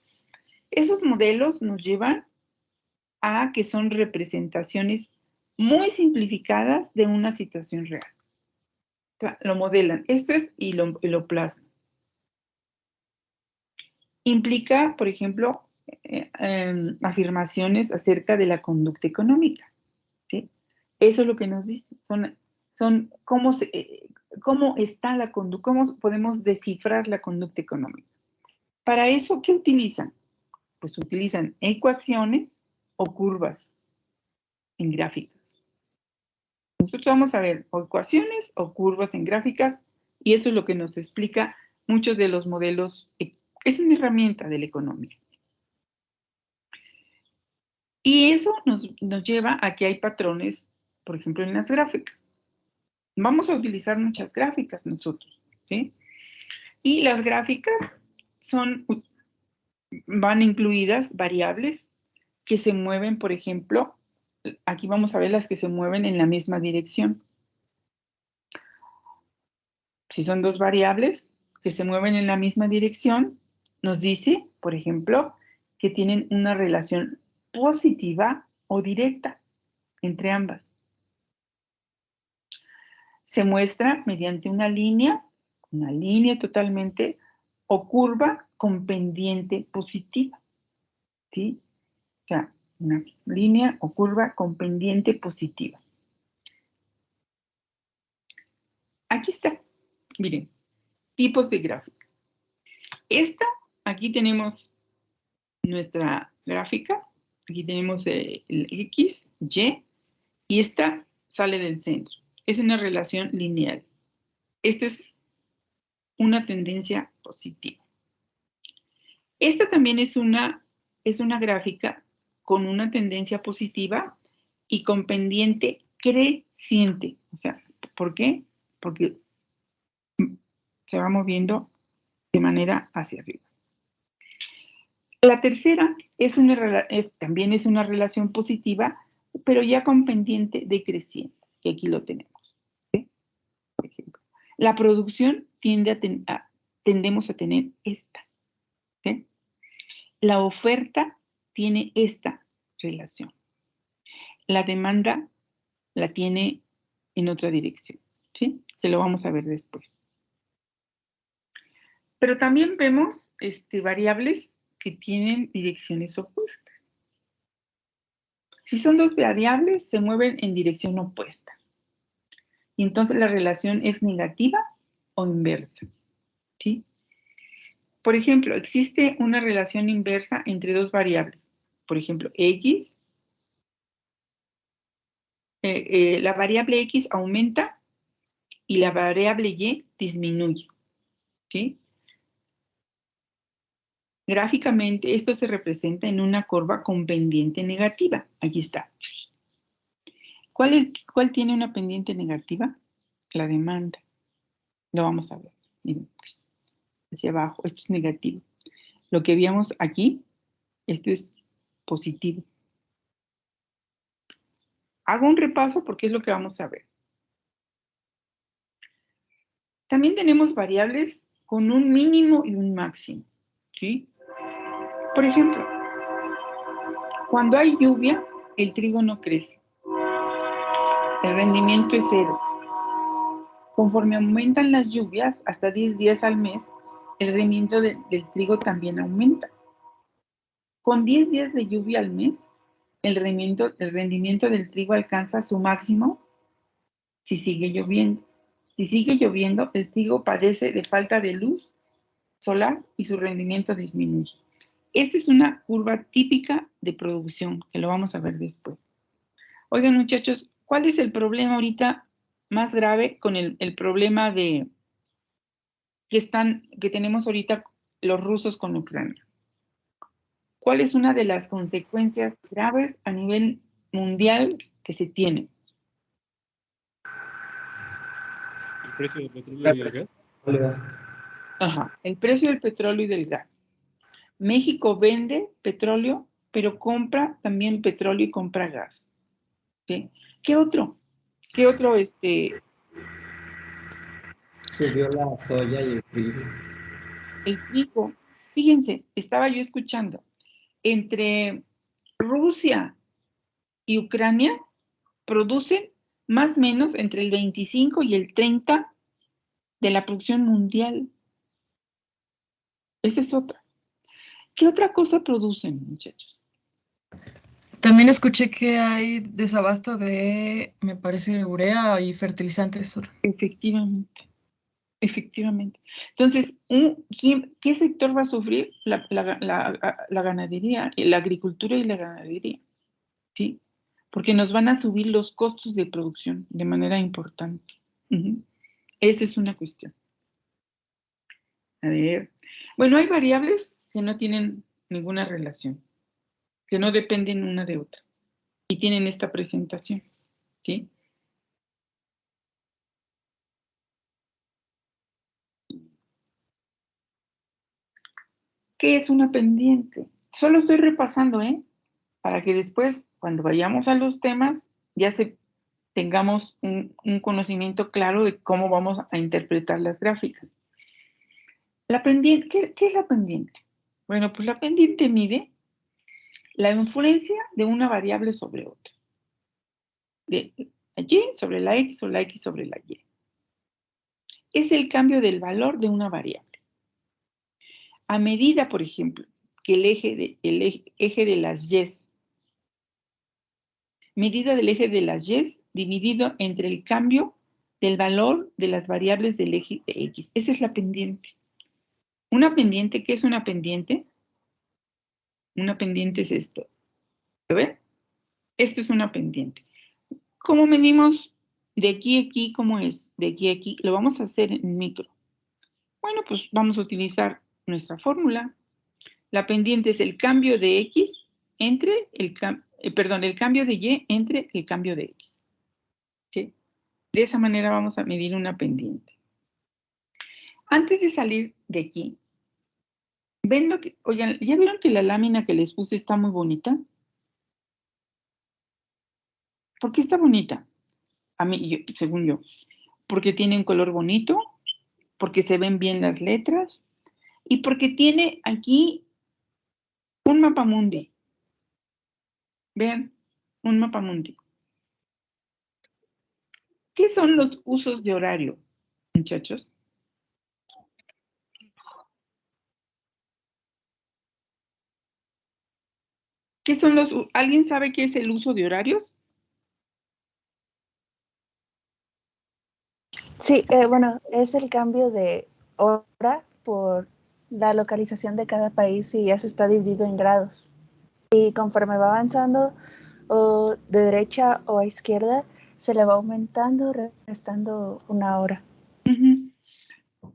A: Esos modelos nos llevan a que son representaciones muy simplificadas de una situación real. O sea, lo modelan. Esto es y lo plasman. Implica, por ejemplo, afirmaciones acerca de la conducta económica, ¿sí? Eso es lo que nos dice. Son cómo está la conducta, cómo podemos descifrar la conducta económica. Para eso, ¿qué utilizan? Pues utilizan ecuaciones o curvas en gráficas. Nosotros vamos a ver o ecuaciones o curvas en gráficas y eso es lo que nos explica muchos de los modelos. Es una herramienta de la economía. Y eso nos lleva a que hay patrones, por ejemplo, en las gráficas. Vamos a utilizar muchas gráficas nosotros, ¿sí? Y las gráficas van incluidas variables que se mueven, por ejemplo, aquí vamos a ver las que se mueven en la misma dirección. Si son dos variables que se mueven en la misma dirección, nos dice, por ejemplo, que tienen una relación positiva o directa entre ambas. Se muestra mediante una línea totalmente o curva con pendiente positiva, ¿sí? O sea, una línea o curva con pendiente positiva. Aquí está, miren, tipos de gráfica. Aquí tenemos nuestra gráfica, aquí tenemos el X, Y, y esta sale del centro. Es una relación lineal. Esta es una tendencia positiva. Esta también es una gráfica con una tendencia positiva y con pendiente creciente. O sea, ¿por qué? Porque se va moviendo de manera hacia arriba. La tercera también es una relación positiva, pero ya con pendiente decreciente, que aquí lo tenemos. ¿Sí? Por ejemplo, la producción tendemos a tener esta. ¿Sí? La oferta tiene esta relación. La demanda la tiene en otra dirección. ¿Sí? Que lo vamos a ver después. Pero también vemos variables que tienen direcciones opuestas. Si son dos variables, se mueven en dirección opuesta. Y entonces la relación es negativa o inversa. ¿Sí? Por ejemplo, existe una relación inversa entre dos variables. por ejemplo, X, la variable X aumenta y la variable Y disminuye, ¿sí? Gráficamente, esto se representa en una curva con pendiente negativa. Aquí está. ¿Cuál tiene una pendiente negativa? La demanda. Lo vamos a ver. Miren, pues, hacia abajo. Esto es negativo. Lo que vimos aquí, esto es positivo. Hago un repaso porque es lo que vamos a ver. También tenemos variables con un mínimo y un máximo, ¿sí? Por ejemplo, cuando hay lluvia, el trigo no crece. El rendimiento es 0. Conforme aumentan las lluvias, hasta 10 días al mes, el rendimiento del trigo también aumenta. Con 10 días de lluvia al mes, el rendimiento del trigo alcanza su máximo si sigue lloviendo. Si sigue lloviendo, el trigo padece de falta de luz solar y su rendimiento disminuye. Esta es una curva típica de producción, que lo vamos a ver después. Oigan, muchachos, ¿cuál es el problema ahorita más grave con el problema que tenemos ahorita los rusos con Ucrania? ¿Cuál es una de las consecuencias graves a nivel mundial que se tiene?
L: El precio del petróleo y el gas.
A: Ajá, el precio del petróleo y del gas. México vende petróleo, pero compra también petróleo y compra gas. ¿Sí? ¿Qué otro?
I: Subió la soya y el trigo.
A: El trigo. Fíjense, estaba yo escuchando. Entre Rusia y Ucrania producen más o menos entre el 25 y el 30 de la producción mundial. Esa es otra. ¿Qué otra cosa producen, muchachos?
S: También escuché que hay desabasto de, me parece, urea y fertilizantes.
A: Efectivamente. Efectivamente. Entonces, ¿qué sector va a sufrir? La ganadería, la agricultura y la ganadería, ¿sí? Porque nos van a subir los costos de producción de manera importante. Esa es una cuestión. A ver. Bueno, hay variables que no tienen ninguna relación, que no dependen una de otra, y tienen esta presentación, ¿sí? ¿Qué es una pendiente? Solo estoy repasando, para que después, cuando vayamos a los temas, ya tengamos un conocimiento claro de cómo vamos a interpretar las gráficas. La pendiente, ¿qué es la pendiente? Bueno, pues la pendiente mide la influencia de una variable sobre otra. De la Y sobre la X o la X sobre la Y. Es el cambio del valor de una variable. A medida, por ejemplo, que el eje de las Y's, medida del eje de las Y dividido entre el cambio del valor de las variables del eje de X. Esa es la pendiente. Una pendiente, ¿qué es una pendiente? Una pendiente es esto. ¿Lo ven? Esto es una pendiente. ¿Cómo medimos de aquí a aquí? ¿Cómo es? De aquí a aquí. Lo vamos a hacer en micro. Bueno, pues vamos a utilizar nuestra fórmula. La pendiente es el cambio de X entre el cambio de Y entre el cambio de X. ¿Sí? De esa manera vamos a medir una pendiente. Antes de salir de aquí, ¿ven lo que, oigan, ya vieron que la lámina que les puse está muy bonita? ¿Por qué está bonita? A mí, según yo, porque tiene un color bonito, porque se ven bien las letras y porque tiene aquí un mapamundi. Vean, un mapamundi. ¿Qué son los usos de horario, muchachos? ¿Qué son ¿Alguien sabe qué es el uso de horarios?
T: Sí, bueno, es el cambio de hora por la localización de cada país y ya se está dividido en grados. y conforme va avanzando o de derecha o a izquierda, se le va aumentando, restando una hora.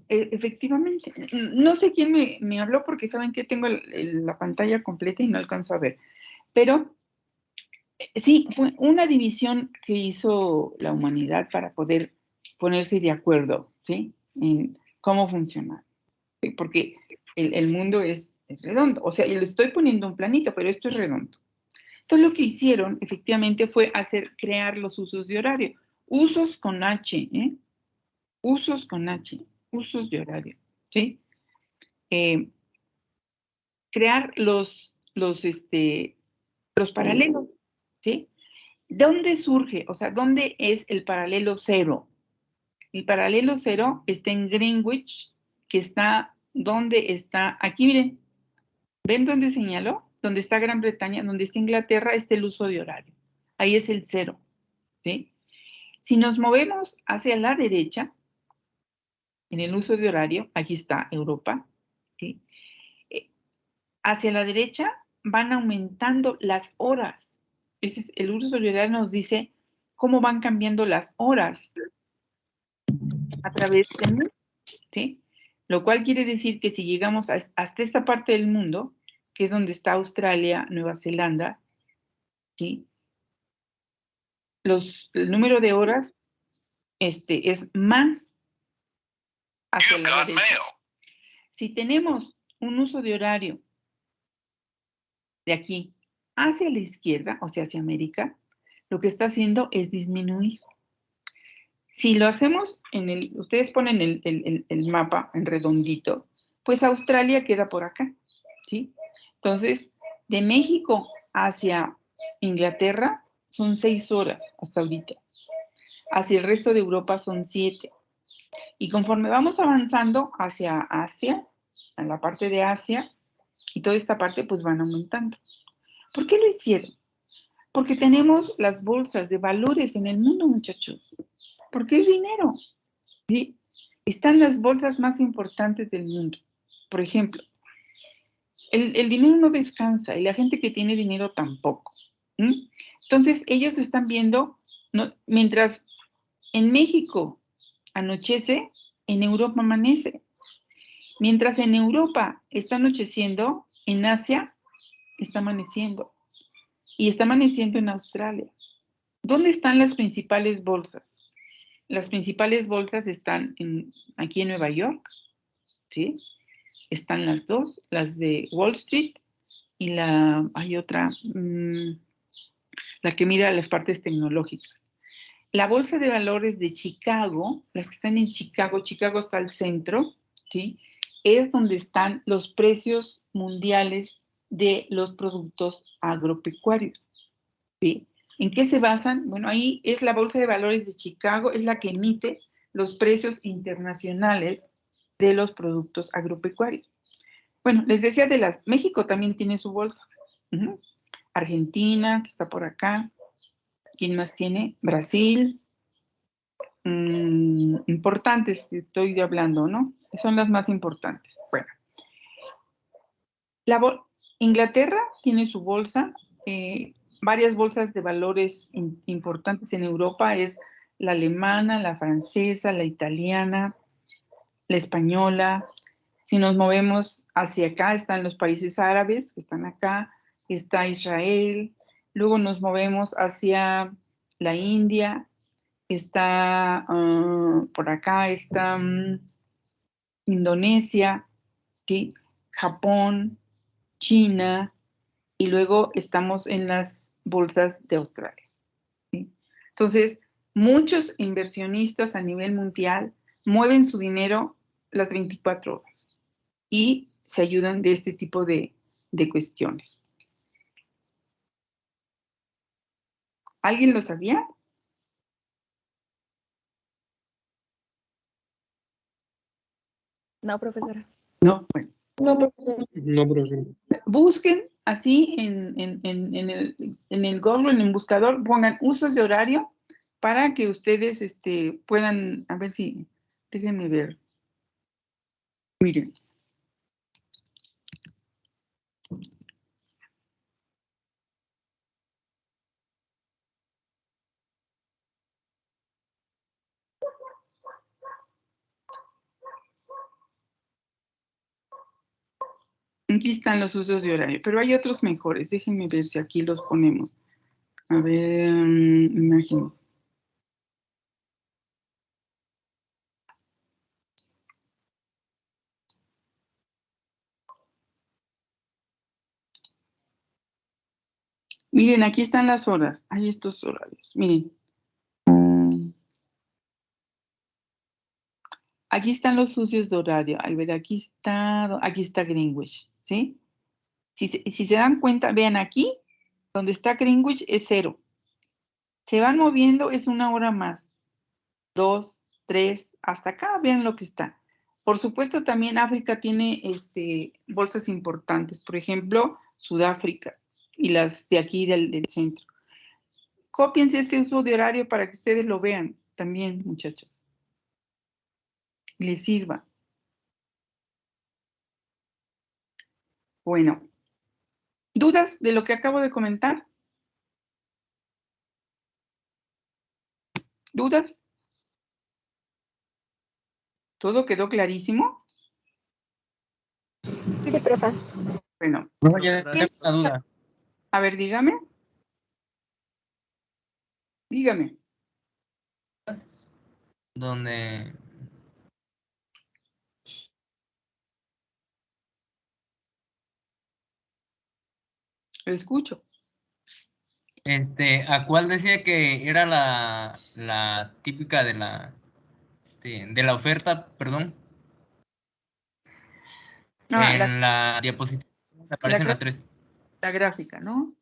A: Efectivamente. No sé quién me habló porque saben que tengo la pantalla completa y no alcanzo a ver. Pero sí, fue una división que hizo la humanidad para poder ponerse de acuerdo, ¿sí? En cómo funciona. Porque el mundo es redondo. O sea, yo le estoy poniendo un planito, pero esto es redondo. Entonces lo que hicieron efectivamente fue crear los usos de horario. Usos con H, ¿eh? Usos con H, usos de horario, ¿sí? Crear los paralelos, ¿sí? ¿Dónde surge? O sea, ¿dónde es el paralelo cero? El paralelo cero está en Greenwich, que está, ¿dónde está? Aquí, miren, ¿ven dónde señaló? Donde está Gran Bretaña, donde está Inglaterra, está el uso de horario. Ahí es el cero, ¿sí? Si nos movemos hacia la derecha, en el uso de horario, aquí está Europa, ¿sí? Hacia la derecha van aumentando las horas. El uso de horario nos dice cómo van cambiando las horas a través del mundo, ¿sí? Lo cual quiere decir que si llegamos hasta esta parte del mundo, que es donde está Australia, Nueva Zelanda, ¿sí? El número de horas es más hacia la derecha. Si tenemos un uso de horario de aquí hacia la izquierda, o sea, hacia América, lo que está haciendo es disminuir. Si lo hacemos ustedes ponen el mapa en redondito, pues Australia queda por acá, ¿sí? Entonces, de México hacia Inglaterra son 6 horas hasta ahorita. Hacia el resto de Europa son 7. Y conforme vamos avanzando hacia Asia, en la parte de Asia, y toda esta parte, pues van aumentando. ¿Por qué lo hicieron? Porque tenemos las bolsas de valores en el mundo, muchachos. Porque es dinero, ¿sí? Están las bolsas más importantes del mundo. Por ejemplo, el dinero no descansa y la gente que tiene dinero tampoco. Entonces, ellos están viendo, mientras en México anochece, en Europa amanece. Mientras en Europa está anocheciendo, en Asia está amaneciendo. Y está amaneciendo en Australia. ¿Dónde están las principales bolsas? Las principales bolsas están aquí en Nueva York, ¿sí? Están las dos, las de Wall Street y hay otra, la que mira las partes tecnológicas. La bolsa de valores de Chicago, las que están en Chicago, Chicago está al centro, ¿sí? Es donde están los precios mundiales de los productos agropecuarios, ¿sí? ¿En qué se basan? Bueno, ahí es la Bolsa de Valores de Chicago, es la que emite los precios internacionales de los productos agropecuarios. Bueno, les decía México también tiene su bolsa. Argentina, que está por acá. ¿Quién más tiene? Brasil. Importantes que estoy hablando, ¿no? Son las más importantes. Bueno. Inglaterra tiene su bolsa. Varias bolsas de valores importantes en Europa es la alemana, la francesa, la italiana, la española. Si nos movemos hacia acá, están los países árabes, que están acá, está Israel. Luego nos movemos hacia la India, está por acá, está Indonesia, ¿sí? Japón, China, y luego estamos en las bolsas de Australia, ¿sí? Entonces, muchos inversionistas a nivel mundial mueven su dinero las 24 horas y se ayudan de este tipo de cuestiones. ¿Alguien lo sabía?
T: No, profesora.
A: No, bueno.
J: No, profesora.
A: Busquen así en el Google, en el buscador, pongan usos de horario para que ustedes puedan, a ver si, déjenme ver. Miren. Aquí están los usos de horario, pero hay otros mejores. Déjenme ver si aquí los ponemos. A ver, imágenes. Miren, aquí están las horas. Hay estos horarios. Miren. Aquí están los usos de horario. A ver, aquí está Greenwich, ¿sí? Si se dan cuenta, vean aquí, donde está Greenwich es 0. Se van moviendo, es 1 hora más. 2, 3, hasta acá, vean lo que está. Por supuesto, también África tiene bolsas importantes. Por ejemplo, Sudáfrica y las de aquí del centro. Cópiense este uso de horario para que ustedes lo vean también, muchachos. Les sirva. Bueno, ¿dudas de lo que acabo de comentar? ¿Dudas? ¿Todo quedó clarísimo?
F: Sí, profe.
A: Bueno.
U: Profe, ya tengo una duda.
A: A ver, dígame. Dígame.
U: Donde
A: Lo escucho.
U: ¿A cuál decía que era la típica de la oferta, perdón? En la diapositiva aparece en la 3.
A: La gráfica, ¿no?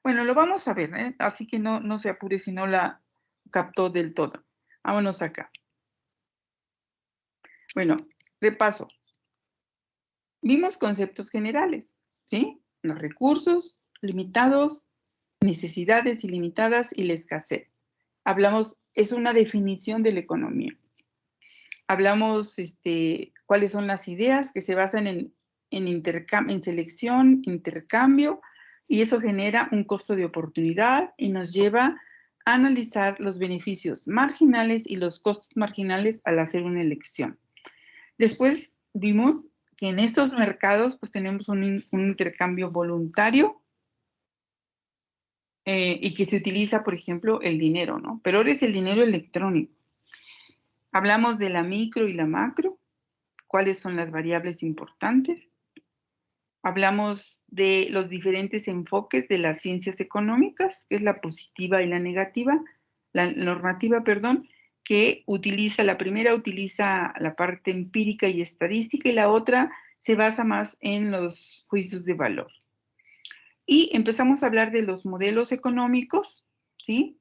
A: Bueno, lo vamos a ver, ¿eh? Así que no se apure si no la captó del todo. Vámonos acá. Bueno, repaso. Vimos conceptos generales, ¿sí? Los recursos limitados, necesidades ilimitadas y la escasez. Hablamos, es una definición de la economía. Hablamos cuáles son las ideas que se basan en selección, intercambio, y eso genera un costo de oportunidad y nos lleva a analizar los beneficios marginales y los costos marginales al hacer una elección. Después vimos que en estos mercados pues tenemos un intercambio voluntario y que se utiliza, por ejemplo, el dinero, ¿no? Pero ahora es el dinero electrónico. Hablamos de la micro y la macro, cuáles son las variables importantes. Hablamos de los diferentes enfoques de las ciencias económicas, que es la positiva y la negativa, la normativa, perdón, que la primera utiliza la parte empírica y estadística y la otra se basa más en los juicios de valor. Y empezamos a hablar de los modelos económicos, ¿sí?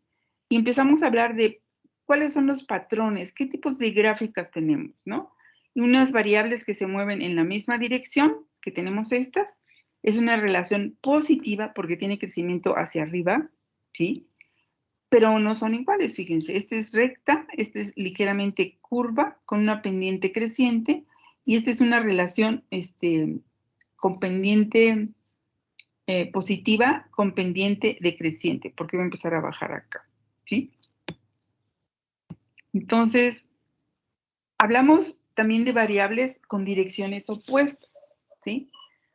A: Y empezamos a hablar de cuáles son los patrones, qué tipos de gráficas tenemos, ¿no? Y unas variables que se mueven en la misma dirección, que tenemos estas, es una relación positiva porque tiene crecimiento hacia arriba, ¿sí? Pero no son iguales, fíjense, esta es recta, esta es ligeramente curva con una pendiente creciente y esta es una relación con pendiente positiva con pendiente decreciente, porque va a empezar a bajar acá, ¿sí? Entonces, hablamos también de variables con direcciones opuestas, ¿sí?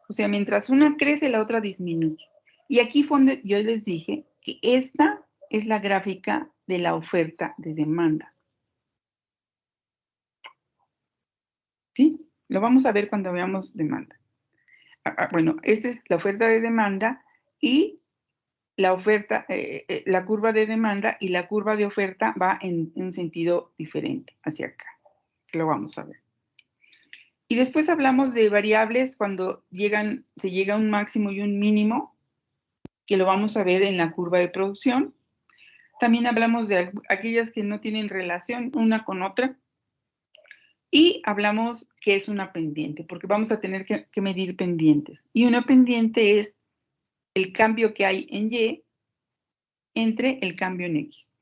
A: O sea, mientras una crece, la otra disminuye. Y aquí fue donde yo les dije que esta es la gráfica de la oferta de demanda. ¿Sí? Lo vamos a ver cuando veamos demanda. Bueno, esta es la oferta de demanda y la oferta, la curva de demanda y la curva de oferta va en un sentido diferente hacia acá. Lo vamos a ver. Y después hablamos de variables cuando se llega a un máximo y un mínimo, que lo vamos a ver en la curva de producción. También hablamos de aquellas que no tienen relación una con otra. Y hablamos que es una pendiente, porque vamos a tener que medir pendientes. Y una pendiente es el cambio que hay en Y entre el cambio en X.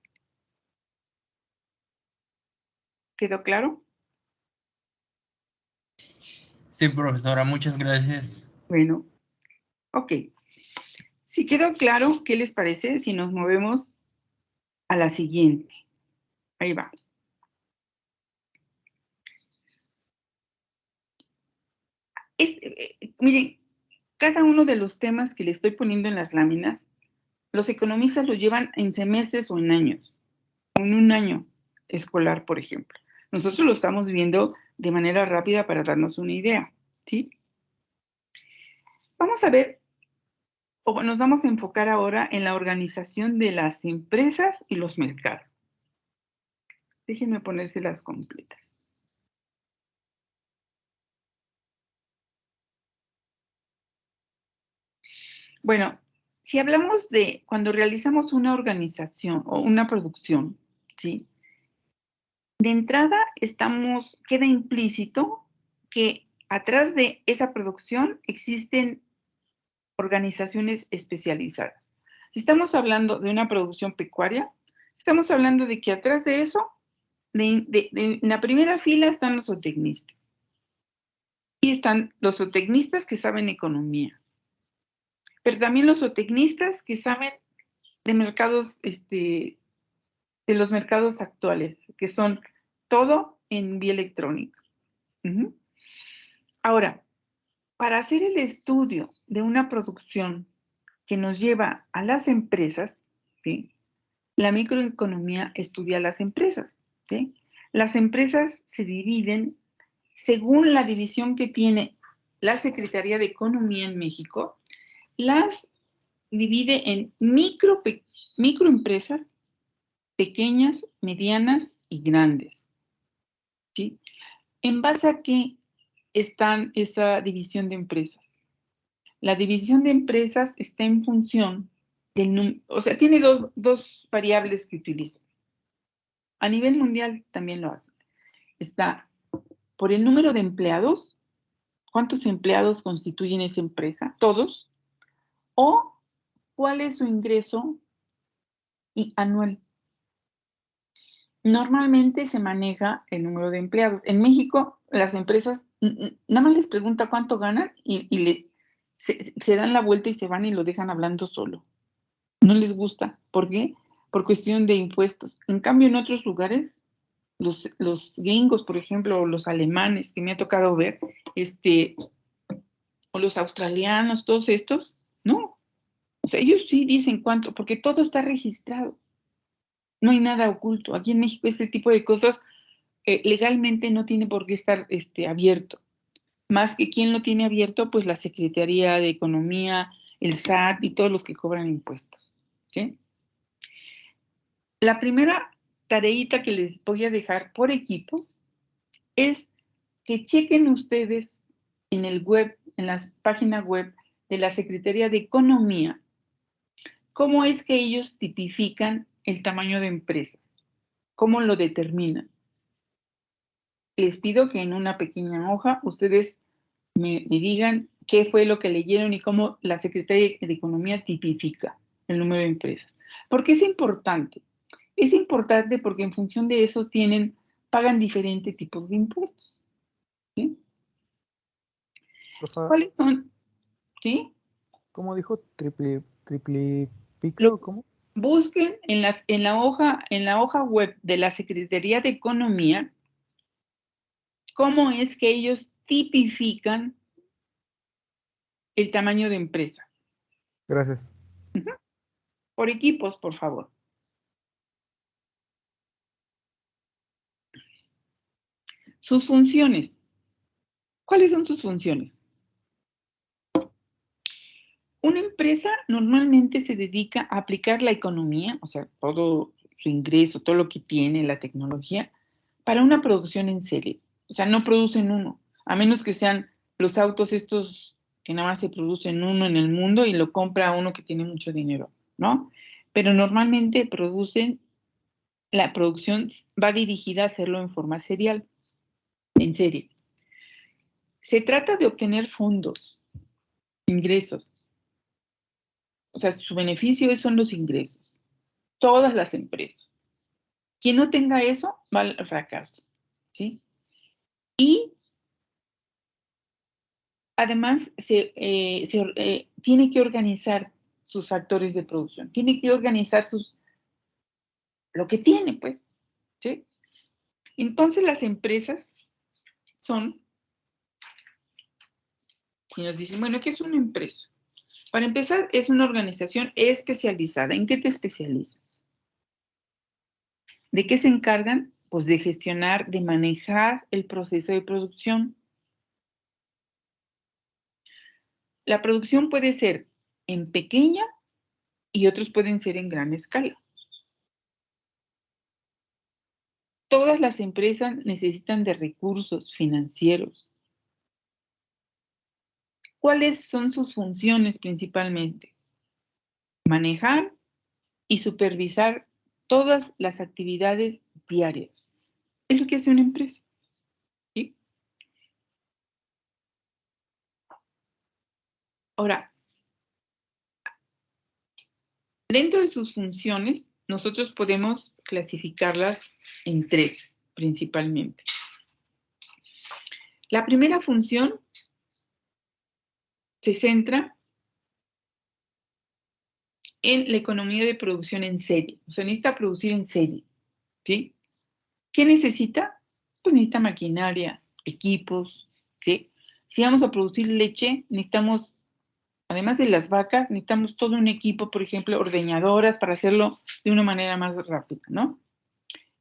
A: ¿Quedó claro?
U: Sí, profesora, muchas gracias.
A: Bueno, ok. Si quedó claro, ¿qué les parece si nos movemos a la siguiente? Ahí va. Miren, cada uno de los temas que le estoy poniendo en las láminas, los economistas los llevan en semestres o en años, en un año escolar, por ejemplo. Nosotros lo estamos viendo de manera rápida para darnos una idea, ¿sí? Vamos a ver, o nos vamos a enfocar ahora en la organización de las empresas y los mercados. Déjenme ponérselas completas. Bueno, si hablamos de cuando realizamos una organización o una producción, ¿sí? De entrada queda implícito que atrás de esa producción existen organizaciones especializadas. Si estamos hablando de una producción pecuaria, estamos hablando de que atrás de eso, en la primera fila están los zootecnistas. Y están los zootecnistas que saben economía. Pero también los zootecnistas que saben de mercados, de los mercados actuales, que son todo en vía electrónica. Ahora, para hacer el estudio de una producción que nos lleva a las empresas, ¿sí? La microeconomía estudia las empresas, ¿sí? Las empresas se dividen según la división que tiene la Secretaría de Economía en México, las divide en microempresas, pequeñas, medianas y grandes, ¿sí? ¿En base a qué está esa división de empresas? La división de empresas está en función del número, o sea, tiene dos variables que utiliza. A nivel mundial también lo hace. Está por el número de empleados, ¿cuántos empleados constituyen esa empresa? ¿Todos? ¿O cuál es su ingreso anual? Normalmente se maneja el número de empleados. En México, las empresas nada más les pregunta cuánto ganan y se dan la vuelta y se van y lo dejan hablando solo. No les gusta. ¿Por qué? Por cuestión de impuestos. En cambio, en otros lugares, los gringos, por ejemplo, o los alemanes que me ha tocado ver, o los australianos, todos estos, no. O sea, ellos sí dicen cuánto, porque todo está registrado. No hay nada oculto. Aquí en México este tipo de cosas legalmente no tiene por qué estar abierto. Más que quien lo tiene abierto, pues la Secretaría de Economía, el SAT y todos los que cobran impuestos. ¿Sí? La primera tareita que les voy a dejar por equipos es que chequen ustedes en el web, en la página web de la Secretaría de Economía, cómo es que ellos tipifican el tamaño de empresas, cómo lo determinan. Les pido que en una pequeña hoja ustedes me digan qué fue lo que leyeron y cómo la Secretaría de Economía tipifica el número de empresas. ¿Por qué es importante? Es importante porque en función de eso pagan diferentes tipos de impuestos. ¿Sí?
K: Profa,
A: ¿Cuáles son? ¿Sí?
K: ¿cómo dijo? ¿Triplipico? ¿Cómo?
A: Busquen en la hoja web de la Secretaría de Economía cómo es que ellos tipifican el tamaño de empresa.
K: Gracias.
A: Por equipos, por favor. Sus funciones. ¿Cuáles son sus funciones? Una empresa normalmente se dedica a aplicar la economía, o sea, todo su ingreso, todo lo que tiene, la tecnología, para una producción en serie. O sea, no producen uno, a menos que sean los autos estos que nada más se producen uno en el mundo y lo compra uno que tiene mucho dinero, ¿no? Pero normalmente la producción va dirigida a hacerlo en forma serial, en serie. Se trata de obtener fondos, ingresos. O sea, su beneficio son los ingresos. Todas las empresas. Quien no tenga eso, va al fracaso. ¿Sí? Y además tiene que organizar sus factores de producción. Tiene que organizar lo que tiene, pues. ¿Sí? Entonces las empresas son Y nos dicen, bueno, ¿qué es una empresa? Para empezar, es una organización especializada. ¿En qué te especializas? ¿De qué se encargan? Pues de gestionar, de manejar el proceso de producción. La producción puede ser en pequeña y otros pueden ser en gran escala. Todas las empresas necesitan de recursos financieros. ¿Cuáles son sus funciones principalmente? Manejar y supervisar todas las actividades diarias. Es lo que hace una empresa. ¿Sí? Ahora, dentro de sus funciones, nosotros podemos clasificarlas en 3, principalmente. La primera función se centra en la economía de producción en serie. O sea, necesita producir en serie. ¿Sí? ¿Qué necesita? Pues necesita maquinaria, equipos. ¿Sí? Si vamos a producir leche, necesitamos, además de las vacas, necesitamos todo un equipo, por ejemplo, ordeñadoras para hacerlo de una manera más rápida, ¿no?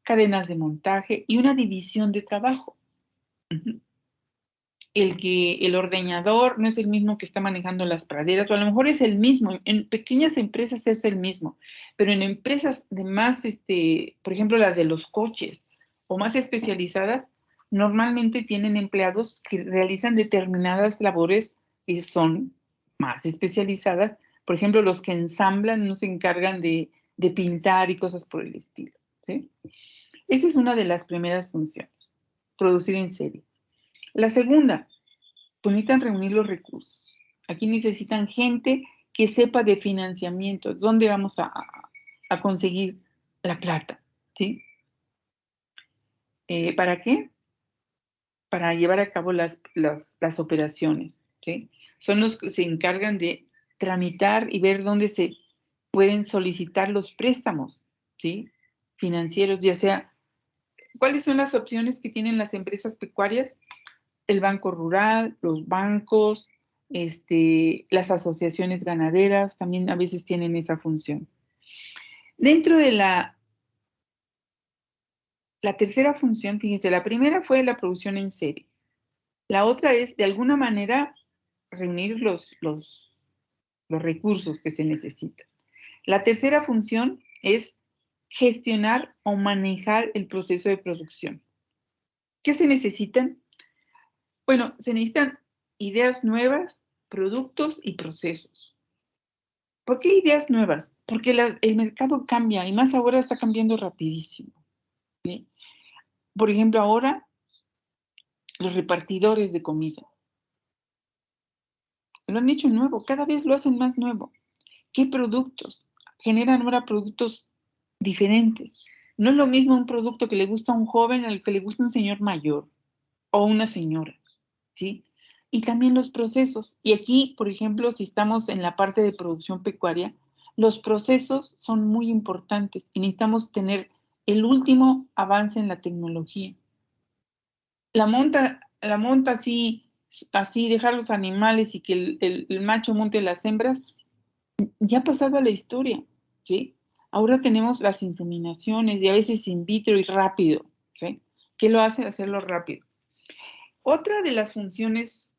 A: Cadenas de montaje y una división de trabajo. El ordeñador no es el mismo que está manejando las praderas, o a lo mejor es el mismo, en pequeñas empresas es el mismo, pero en empresas de más, por ejemplo, las de los coches, o más especializadas, normalmente tienen empleados que realizan determinadas labores y son más especializadas. Por ejemplo, los que ensamblan no se encargan de pintar y cosas por el estilo, ¿sí? Esa es una de las primeras funciones, producir en serie. La segunda, pues necesitan reunir los recursos. Aquí necesitan gente que sepa de financiamiento, dónde vamos a conseguir la plata, ¿sí? ¿Para qué? Para llevar a cabo las operaciones, ¿sí? Son los que se encargan de tramitar y ver dónde se pueden solicitar los préstamos, ¿sí? Financieros, ya sea, ¿cuáles son las opciones que tienen las empresas pecuarias? El Banco Rural, los bancos, las asociaciones ganaderas también a veces tienen esa función. Dentro de la tercera función, fíjense, la primera fue la producción en serie. La otra es, de alguna manera, reunir los recursos que se necesitan. La tercera función es gestionar o manejar el proceso de producción. ¿Qué se necesitan? Bueno, se necesitan ideas nuevas, productos y procesos. ¿Por qué ideas nuevas? Porque el mercado cambia y más ahora está cambiando rapidísimo, ¿sí? Por ejemplo, ahora los repartidores de comida lo han hecho nuevo, cada vez lo hacen más nuevo. ¿Qué productos? Generan ahora productos diferentes. No es lo mismo un producto que le gusta a un joven al que le gusta a un señor mayor o una señora, ¿sí? Y también los procesos. Y aquí, por ejemplo, si estamos en la parte de producción pecuaria, los procesos son muy importantes y necesitamos tener el último avance en la tecnología. La monta así, dejar los animales y que el macho monte las hembras, ya ha pasado a la historia, ¿sí? Ahora tenemos las inseminaciones y a veces in vitro y rápido, ¿sí? ¿Qué lo hace? Hacerlo rápido. Otra de las funciones,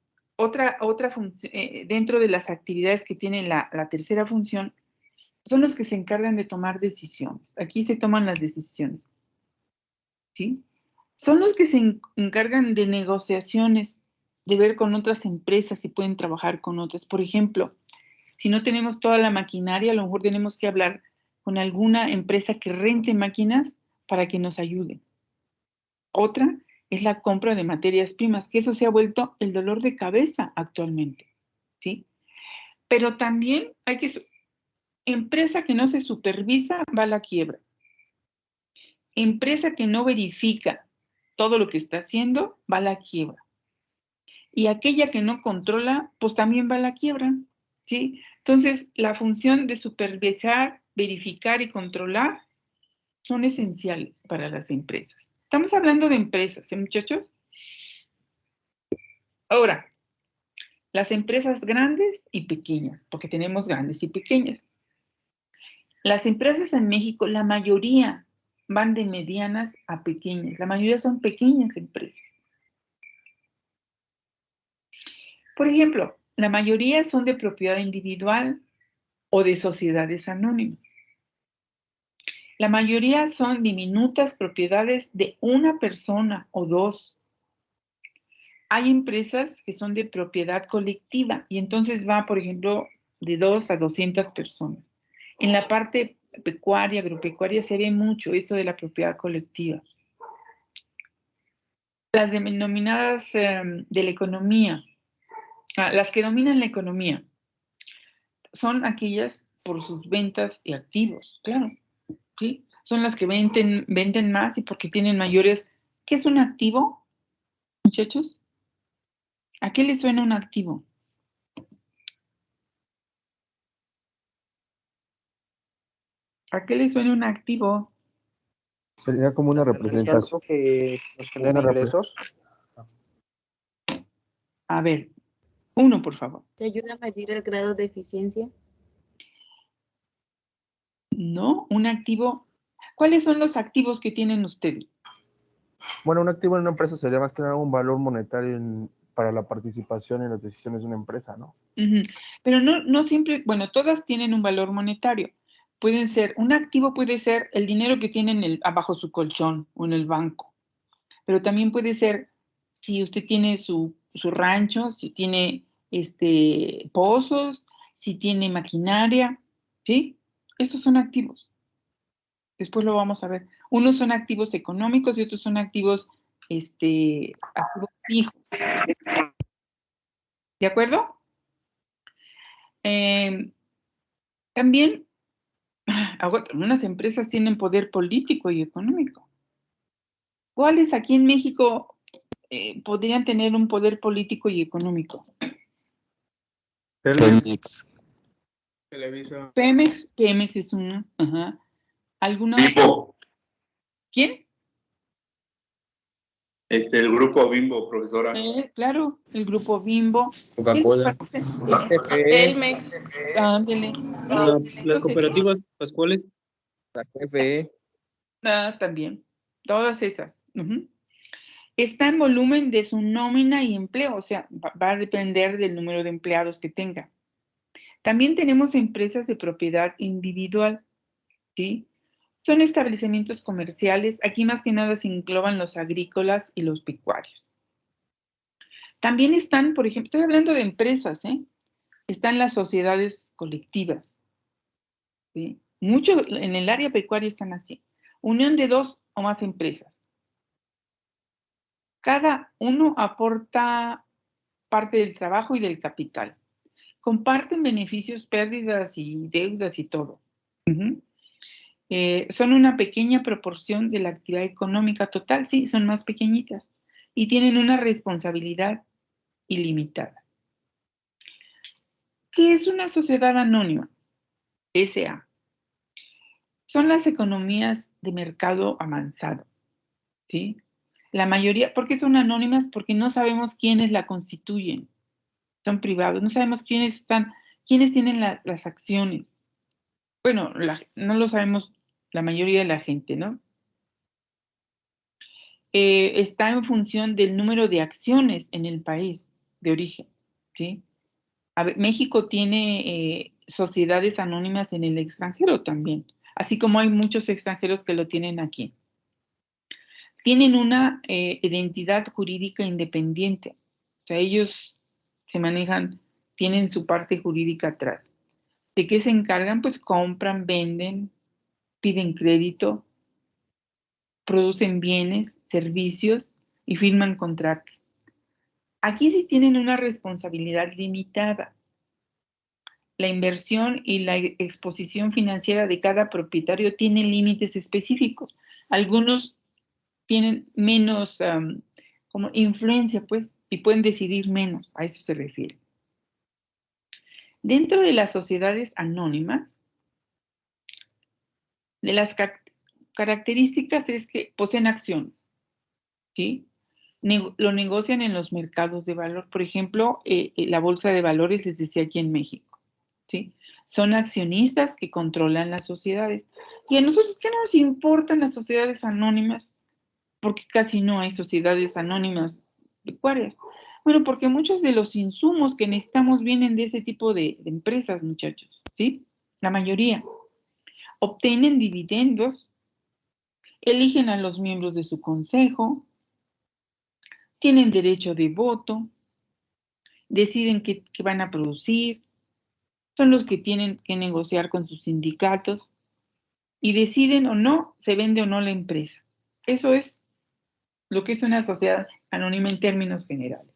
A: dentro de las actividades que tiene la tercera función, son los que se encargan de tomar decisiones. Aquí se toman las decisiones, ¿sí? Son los que se encargan de negociaciones, de ver con otras empresas si pueden trabajar con otras. Por ejemplo, si no tenemos toda la maquinaria, a lo mejor tenemos que hablar con alguna empresa que rente máquinas para que nos ayude. Otra es la compra de materias primas, que eso se ha vuelto el dolor de cabeza actualmente, ¿sí? Pero también empresa que no se supervisa va a la quiebra. Empresa que no verifica todo lo que está haciendo va a la quiebra. Y aquella que no controla, pues también va a la quiebra, ¿sí? Entonces, la función de supervisar, verificar y controlar son esenciales para las empresas. Estamos hablando de empresas, ¿sí, muchachos? Ahora, Las empresas grandes y pequeñas, porque tenemos grandes y pequeñas. Las empresas en México, la mayoría van de medianas a pequeñas. La mayoría son pequeñas empresas. Por ejemplo, la mayoría son de propiedad individual o de sociedades anónimas. La mayoría son diminutas propiedades de una persona o dos. Hay empresas que son de propiedad colectiva y entonces va, por ejemplo, de 2 a 200 personas. En la parte pecuaria, agropecuaria, se ve mucho esto de la propiedad colectiva. Las denominadas de la economía, las que dominan la economía, son aquellas por sus ventas y activos, claro, ¿sí? Son las que venden más y porque tienen mayores. ¿Qué es un activo, muchachos? ¿A qué les suena un activo? ¿A qué les suena un activo?
R: Sería como una representación.
D: Que nos genera ingresos.
A: A ver, uno, por favor.
G: ¿Te ayuda a medir el grado de eficiencia?
A: No, un activo. ¿Cuáles son los activos que tienen ustedes?
R: Bueno, un activo en una empresa sería más que nada un valor monetario para la participación en las decisiones de una empresa, ¿no?
A: Pero no siempre, bueno, todas tienen un valor monetario. Pueden ser, un activo puede ser el dinero que tienen abajo su colchón o en el banco. Pero también puede ser si usted tiene su rancho, si tiene pozos, si tiene maquinaria, ¿sí? Esos son activos. Después lo vamos a ver. Unos son activos económicos y otros son activos, activos fijos. ¿De acuerdo? También, algunas empresas tienen poder político y económico. ¿Cuáles aquí en México podrían tener un poder político y económico?
Q: Pemex.
L: Televisa.
A: Pemex es uno. Ajá. ¿Alguna? ¿Quién?
E: El grupo Bimbo, profesora.
A: Claro, el grupo Bimbo.
E: Coca-Cola.
A: Telmex. Ándele.
L: Las cooperativas pascuales.
Q: La CFE.
A: También. Todas esas. Está en volumen de su nómina y empleo, o sea, va a depender del número de empleados que tenga. También tenemos empresas de propiedad individual, ¿sí? Son establecimientos comerciales, aquí más que nada se engloban los agrícolas y los pecuarios. También están, por ejemplo, estoy hablando de empresas, están las sociedades colectivas, ¿sí? Mucho en el área pecuaria están así. Unión de 2 o más empresas. Cada uno aporta parte del trabajo y del capital. Comparten beneficios, pérdidas y deudas y todo. Son una pequeña proporción de la actividad económica total, sí, son más pequeñitas y tienen una responsabilidad ilimitada. ¿Qué es una sociedad anónima? SA. Son las economías de mercado avanzado, ¿sí? La mayoría, ¿por qué son anónimas? Porque no sabemos quiénes la constituyen. Son privados, no sabemos quiénes tienen las acciones. Bueno, no lo sabemos la mayoría de la gente, ¿no? Está en función del número de acciones en el país de origen, ¿sí? A ver, México tiene sociedades anónimas en el extranjero también, así como hay muchos extranjeros que lo tienen aquí. Tienen una identidad jurídica independiente, o sea, ellos se manejan, tienen su parte jurídica atrás. ¿De qué se encargan? Pues compran, venden, piden crédito, producen bienes, servicios y firman contratos. Aquí sí tienen una responsabilidad limitada. La inversión y la exposición financiera de cada propietario tienen límites específicos. Algunos tienen menos como influencia, pues, y pueden decidir menos, a eso se refiere. Dentro de las sociedades anónimas, de las características es que poseen acciones, ¿sí? lo negocian en los mercados de valor. Por ejemplo, la bolsa de valores, les decía aquí en México, ¿sí? Son accionistas que controlan las sociedades. ¿Y a nosotros qué nos importan las sociedades anónimas? Porque casi no hay sociedades anónimas pecuarias. Bueno, porque muchos de los insumos que necesitamos vienen de ese tipo de empresas, muchachos, ¿sí? La mayoría. Obtienen dividendos, eligen a los miembros de su consejo, tienen derecho de voto, deciden qué van a producir, son los que tienen que negociar con sus sindicatos y deciden o no, se vende o no la empresa. Eso es lo que es una sociedad anónima en términos generales.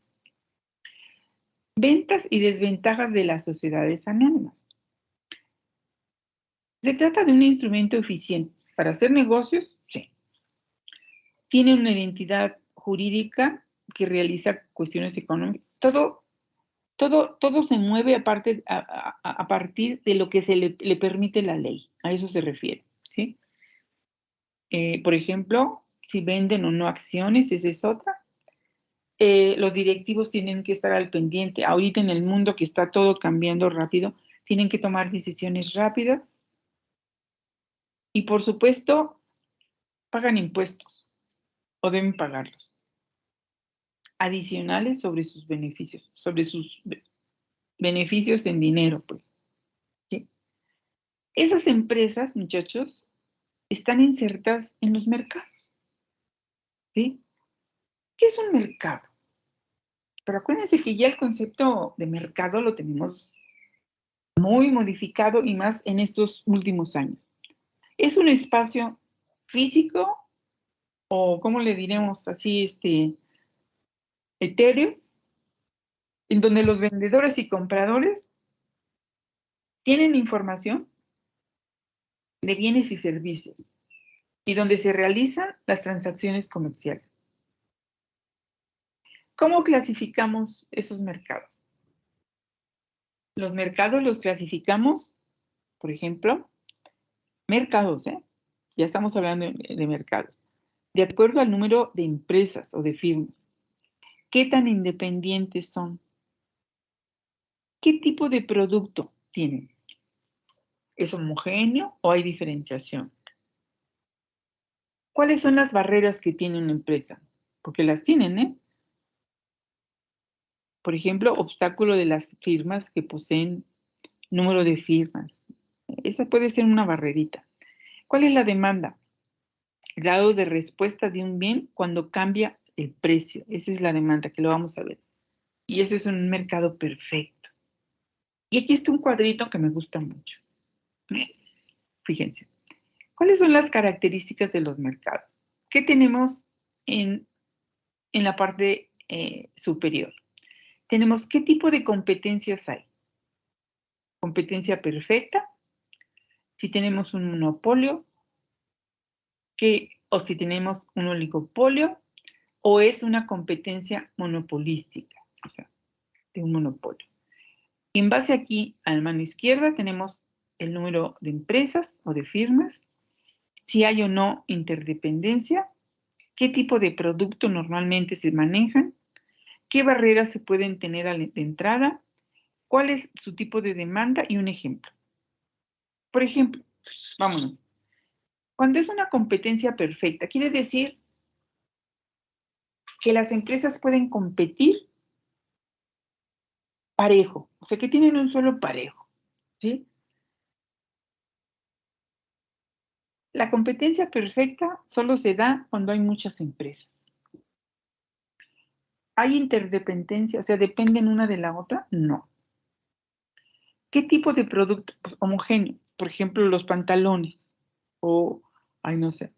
A: Ventas y desventajas de las sociedades anónimas. ¿Se trata de un instrumento eficiente para hacer negocios? Sí. Tiene una identidad jurídica que realiza cuestiones económicas. Todo se mueve a partir de lo que le permite la ley. A eso se refiere, ¿sí? Por ejemplo, si venden o no acciones, esa es otra. Los directivos tienen que estar al pendiente. Ahorita en el mundo que está todo cambiando rápido, tienen que tomar decisiones rápidas. Y por supuesto, pagan impuestos o deben pagarlos. Adicionales sobre sus beneficios en dinero, pues. ¿Sí? Esas empresas, muchachos, están insertas en los mercados. ¿Sí? ¿Qué es un mercado? Pero acuérdense que ya el concepto de mercado lo tenemos muy modificado y más en estos últimos años. Es un espacio físico o, ¿cómo le diremos así, etéreo, en donde los vendedores y compradores tienen información de bienes y servicios y donde se realizan las transacciones comerciales. ¿Cómo clasificamos esos mercados? Los mercados los clasificamos, por ejemplo, mercados, ya estamos hablando de mercados, de acuerdo al número de empresas o de firmas. ¿Qué tan independientes son? ¿Qué tipo de producto tienen? ¿Es homogéneo o hay diferenciación? ¿Cuáles son las barreras que tiene una empresa? Porque las tienen, Por ejemplo, obstáculo de las firmas que poseen número de firmas. Esa puede ser una barrerita. ¿Cuál es la demanda? Grado de respuesta de un bien cuando cambia el precio. Esa es la demanda, que lo vamos a ver. Y ese es un mercado perfecto. Y aquí está un cuadrito que me gusta mucho. Fíjense. ¿Cuáles son las características de los mercados? ¿Qué tenemos en la parte superior? Tenemos qué tipo de competencias hay. Competencia perfecta, si tenemos un monopolio, o si tenemos un oligopolio, o es una competencia monopolística, o sea, de un monopolio. Y en base aquí, a la mano izquierda, tenemos el número de empresas o de firmas, si hay o no interdependencia, qué tipo de producto normalmente se manejan, qué barreras se pueden tener de entrada, cuál es su tipo de demanda y un ejemplo. Por ejemplo, vámonos. Cuando es una competencia perfecta, quiere decir que las empresas pueden competir parejo, o sea, que tienen un solo parejo, ¿sí? La competencia perfecta solo se da cuando hay muchas empresas. ¿Hay interdependencia? O sea, ¿dependen una de la otra? No. ¿Qué tipo de producto? Pues, homogéneo. Por ejemplo, los pantalones. O, no sé.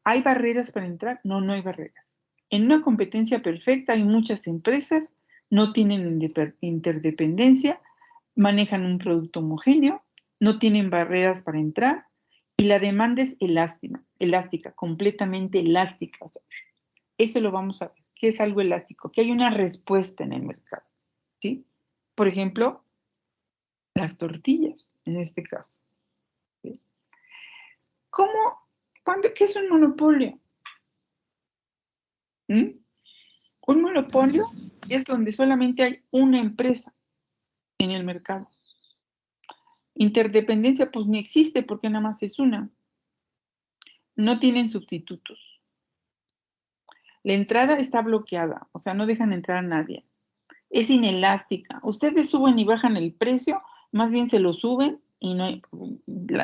A: ¿Hay barreras para entrar? No, no hay barreras. En una competencia perfecta hay muchas empresas, no tienen interdependencia, manejan un producto homogéneo, no tienen barreras para entrar y la demanda es elástica, completamente elástica. O sea, eso lo vamos a ver, que es algo elástico, que hay una respuesta en el mercado, ¿sí? Por ejemplo, las tortillas, en este caso. ¿Sí? ¿Qué es un monopolio? Un monopolio es donde solamente hay una empresa en el mercado. Interdependencia, pues ni existe porque nada más es una. No tienen sustitutos. La entrada está bloqueada, o sea, no dejan entrar a nadie. Es inelástica. Ustedes suben y bajan el precio, más bien se lo suben y no hay,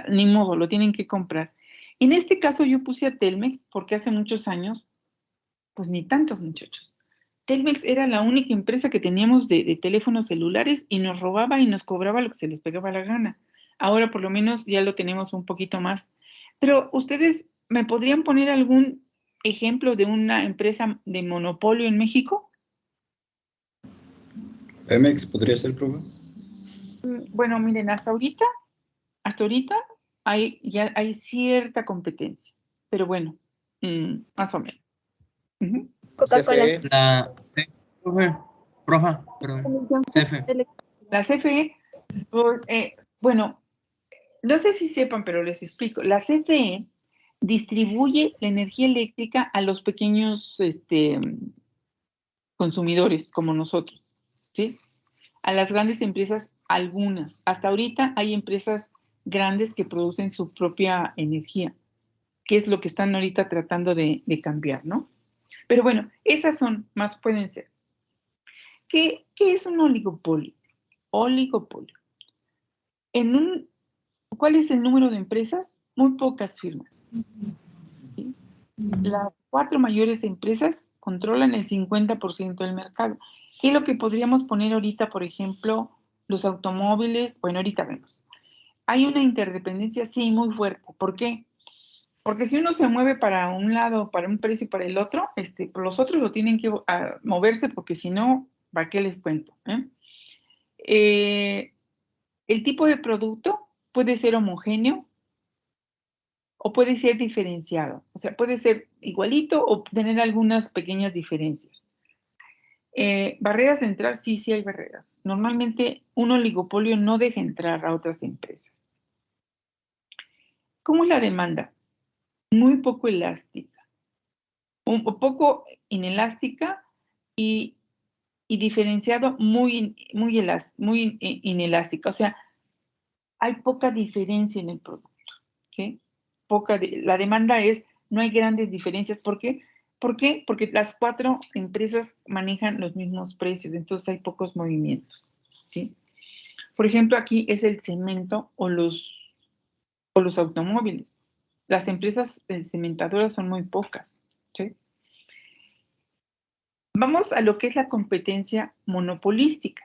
A: ni modo, lo tienen que comprar. En este caso yo puse a Telmex porque hace muchos años, pues ni tantos muchachos. Telmex era la única empresa que teníamos de teléfonos celulares y nos robaba y nos cobraba lo que se les pegaba la gana. Ahora por lo menos ya lo tenemos un poquito más. Pero ustedes me podrían poner algún ejemplo de una empresa de monopolio en México.
H: Pemex podría ser, profe.
A: Bueno, miren, hasta ahorita ya hay cierta competencia, pero bueno, más o menos.
F: Coca-Cola.
U: La profa, perdón. CFE.
A: La CFE, bueno, no sé si sepan, pero les explico. La CFE distribuye la energía eléctrica a los pequeños consumidores como nosotros, ¿sí? A las grandes empresas, algunas. Hasta ahorita hay empresas grandes que producen su propia energía, que es lo que están ahorita tratando de cambiar, ¿no? Pero bueno, esas son, más pueden ser. ¿Qué es un oligopolio? Oligopolio. ¿Cuál es el número de empresas? Muy pocas firmas. ¿Sí? Las 4 mayores empresas controlan el 50% del mercado. ¿Qué es lo que podríamos poner ahorita, por ejemplo, los automóviles? Bueno, ahorita vemos. Hay una interdependencia, sí, muy fuerte. ¿Por qué? Porque si uno se mueve para un lado, para un precio y para el otro, pues los otros lo tienen que moverse porque si no, ¿para qué les cuento? El tipo de producto puede ser homogéneo o puede ser diferenciado. O sea, puede ser igualito o tener algunas pequeñas diferencias. Barreras de entrar, sí hay barreras. Normalmente un oligopolio no deja entrar a otras empresas. ¿Cómo es la demanda? Muy poco elástica. Un poco inelástica y diferenciado muy inelástica. O sea, hay poca diferencia en el producto. ¿Sí? La demanda no hay grandes diferencias. ¿Por qué? ¿Por qué? Porque las 4 empresas manejan los mismos precios, entonces hay pocos movimientos. ¿Sí? Por ejemplo, aquí es el cemento o los automóviles. Las empresas cementadoras son muy pocas. ¿Sí? Vamos a lo que es la competencia monopolística.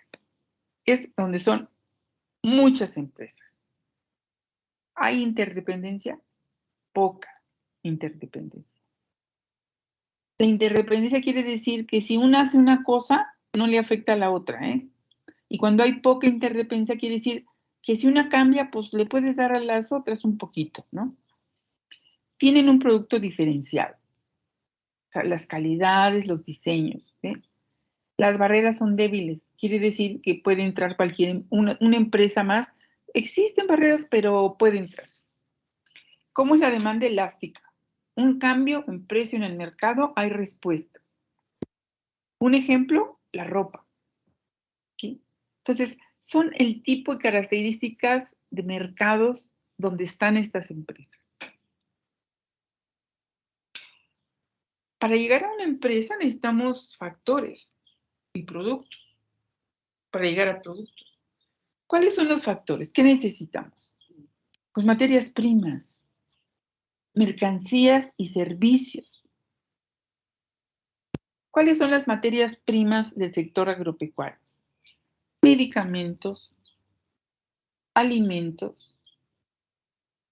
A: Es donde son muchas empresas. ¿Hay interdependencia? Poca interdependencia. La interdependencia quiere decir que si una hace una cosa, no le afecta a la otra, Y cuando hay poca interdependencia quiere decir que si una cambia, pues le puede dar a las otras un poquito, ¿no? Tienen un producto diferenciado. O sea, las calidades, los diseños, Las barreras son débiles, quiere decir que puede entrar una empresa más. Existen barreras, pero puede entrar. ¿Cómo es la demanda elástica? Un cambio en precio en el mercado, hay respuesta. Un ejemplo, la ropa. ¿Sí? Entonces, son el tipo de características de mercados donde están estas empresas. Para llegar a una empresa necesitamos factores y productos. Para llegar a productos. ¿Cuáles son los factores? ¿Qué necesitamos? Pues materias primas, mercancías y servicios. ¿Cuáles son las materias primas del sector agropecuario? Medicamentos, alimentos,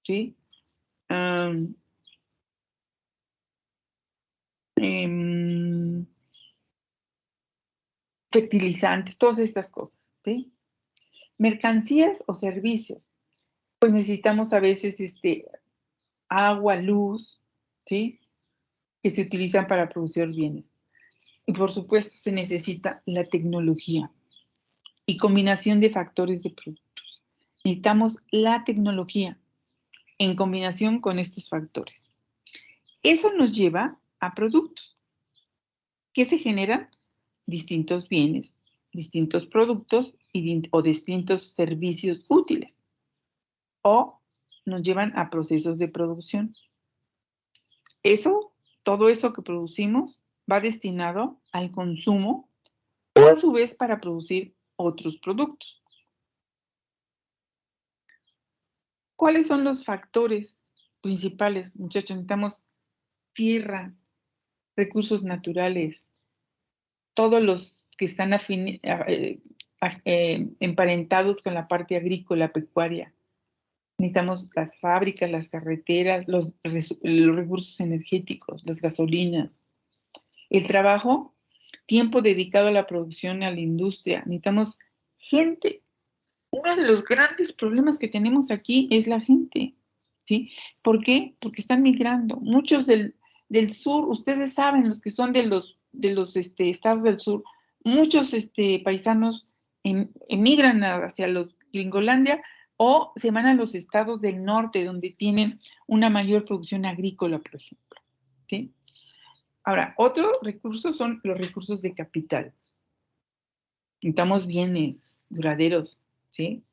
A: ¿sí? Fertilizantes, todas estas cosas, ¿sí? Mercancías o servicios. Pues necesitamos a veces agua, luz, ¿sí? Que se utilizan para producir bienes. Y por supuesto se necesita la tecnología y combinación de factores de productos. Necesitamos la tecnología en combinación con estos factores. Eso nos lleva a productos. ¿Qué se generan? Distintos bienes, distintos productos o distintos servicios útiles. O nos llevan a procesos de producción. Todo eso que producimos va destinado al consumo o a su vez para producir otros productos. ¿Cuáles son los factores principales, muchachos? Necesitamos tierra, recursos naturales, todos los que están emparentados con la parte agrícola, pecuaria. Necesitamos las fábricas, las carreteras, los recursos energéticos, las gasolinas. El trabajo, tiempo dedicado a la producción, a la industria. Necesitamos gente. Uno de los grandes problemas que tenemos aquí es la gente, ¿sí? ¿Por qué? Porque están migrando. Muchos del sur, ustedes saben, los que son de los estados del sur, muchos paisanos emigran hacia los Gringolandia o se van a los estados del norte, donde tienen una mayor producción agrícola, por ejemplo, ¿sí? Ahora, otro recurso son los recursos de capital. Necesitamos bienes duraderos, ¿sí?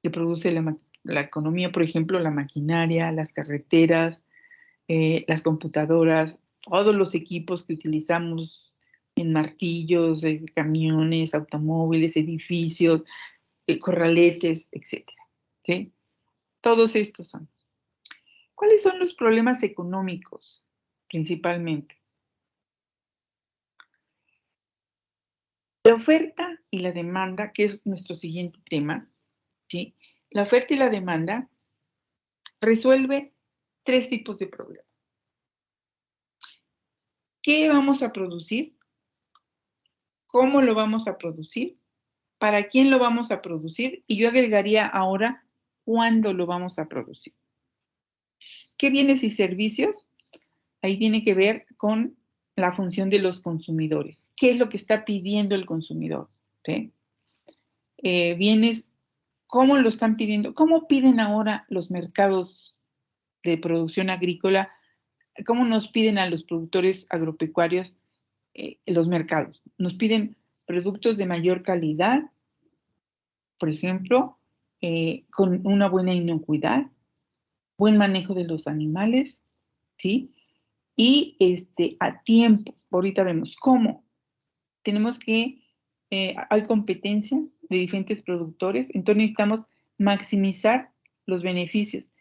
A: Que produce la economía, por ejemplo, la maquinaria, las carreteras, las computadoras, todos los equipos que utilizamos en martillos, camiones, automóviles, edificios, corraletes, etcétera, ¿sí? Todos estos son. ¿Cuáles son los problemas económicos, principalmente? La oferta y la demanda, que es nuestro siguiente tema, ¿sí? La oferta y la demanda resuelve 3 tipos de problemas. ¿Qué vamos a producir? ¿Cómo lo vamos a producir? ¿Para quién lo vamos a producir? Y yo agregaría ahora, ¿cuándo lo vamos a producir? ¿Qué bienes y servicios? Ahí tiene que ver con la función de los consumidores. ¿Qué es lo que está pidiendo el consumidor? ¿Sí? Bienes, ¿cómo lo están pidiendo? ¿Cómo piden ahora los mercados de producción agrícola? ¿Cómo nos piden a los productores agropecuarios los mercados? Nos piden productos de mayor calidad, por ejemplo, con una buena inocuidad, buen manejo de los animales, ¿sí? Y a tiempo. Ahorita vemos cómo. Tenemos que, hay competencia de diferentes productores, entonces necesitamos maximizar los beneficios.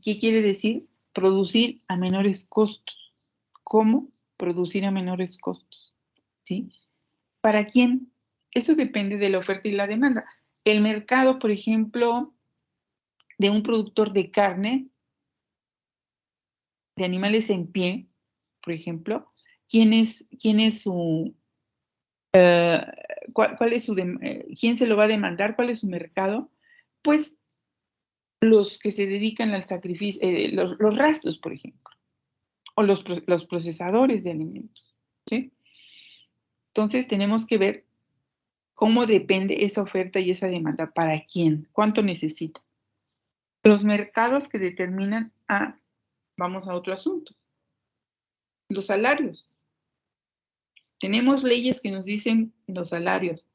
A: ¿Qué quiere decir? Producir a menores costos. ¿Cómo producir a menores costos? ¿Sí? ¿Para quién? Eso depende de la oferta y la demanda. El mercado, por ejemplo, de un productor de carne, de animales en pie, por ejemplo, ¿quién es su, cuál es su, quién se lo va a demandar? ¿Cuál es su mercado? Pues los que se dedican al sacrificio, los rastros, por ejemplo, o los procesadores de alimentos, ¿sí? Entonces tenemos que ver cómo depende esa oferta y esa demanda, para quién, cuánto necesita. Los mercados que determinan, vamos a otro asunto, los salarios. Tenemos leyes que nos dicen los salarios.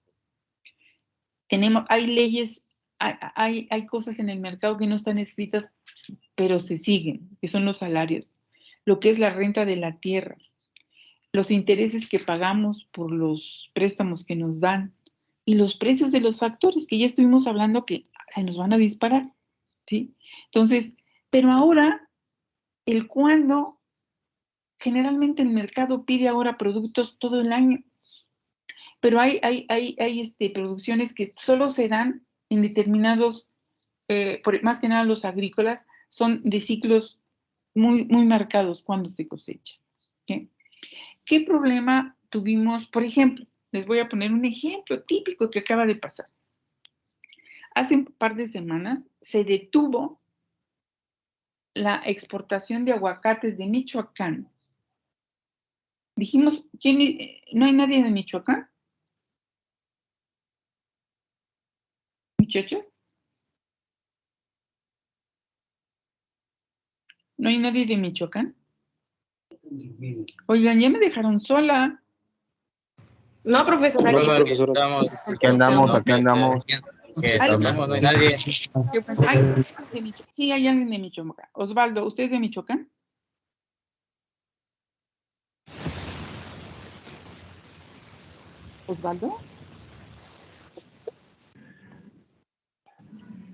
A: Hay leyes, hay cosas en el mercado que no están escritas, pero se siguen, que son los salarios. Lo que es la renta de la tierra, los intereses que pagamos por los préstamos que nos dan y los precios de los factores que ya estuvimos hablando que se nos van a disparar, ¿sí? Entonces, pero ahora, el cuándo, generalmente el mercado pide ahora productos todo el año, pero hay producciones que solo se dan en determinados, más que nada los agrícolas, son de ciclos muy, muy marcados cuando se cosecha, ¿sí? ¿Qué problema tuvimos? Por ejemplo, les voy a poner un ejemplo típico que acaba de pasar. Hace un par de semanas se detuvo la exportación de aguacates de Michoacán. Dijimos, ¿no hay nadie de Michoacán? ¿Muchachos? ¿No hay nadie de Michoacán? Oigan, ya me dejaron sola.
G: No, profesora.
J: No,
G: ya.
J: profesora.
R: Aquí andamos, aquí andamos.
U: Que
A: Ay,
U: no hay nadie.
A: Sí, hay alguien de Michoacán. Osvaldo, ¿usted es de Michoacán? ¿Osvaldo?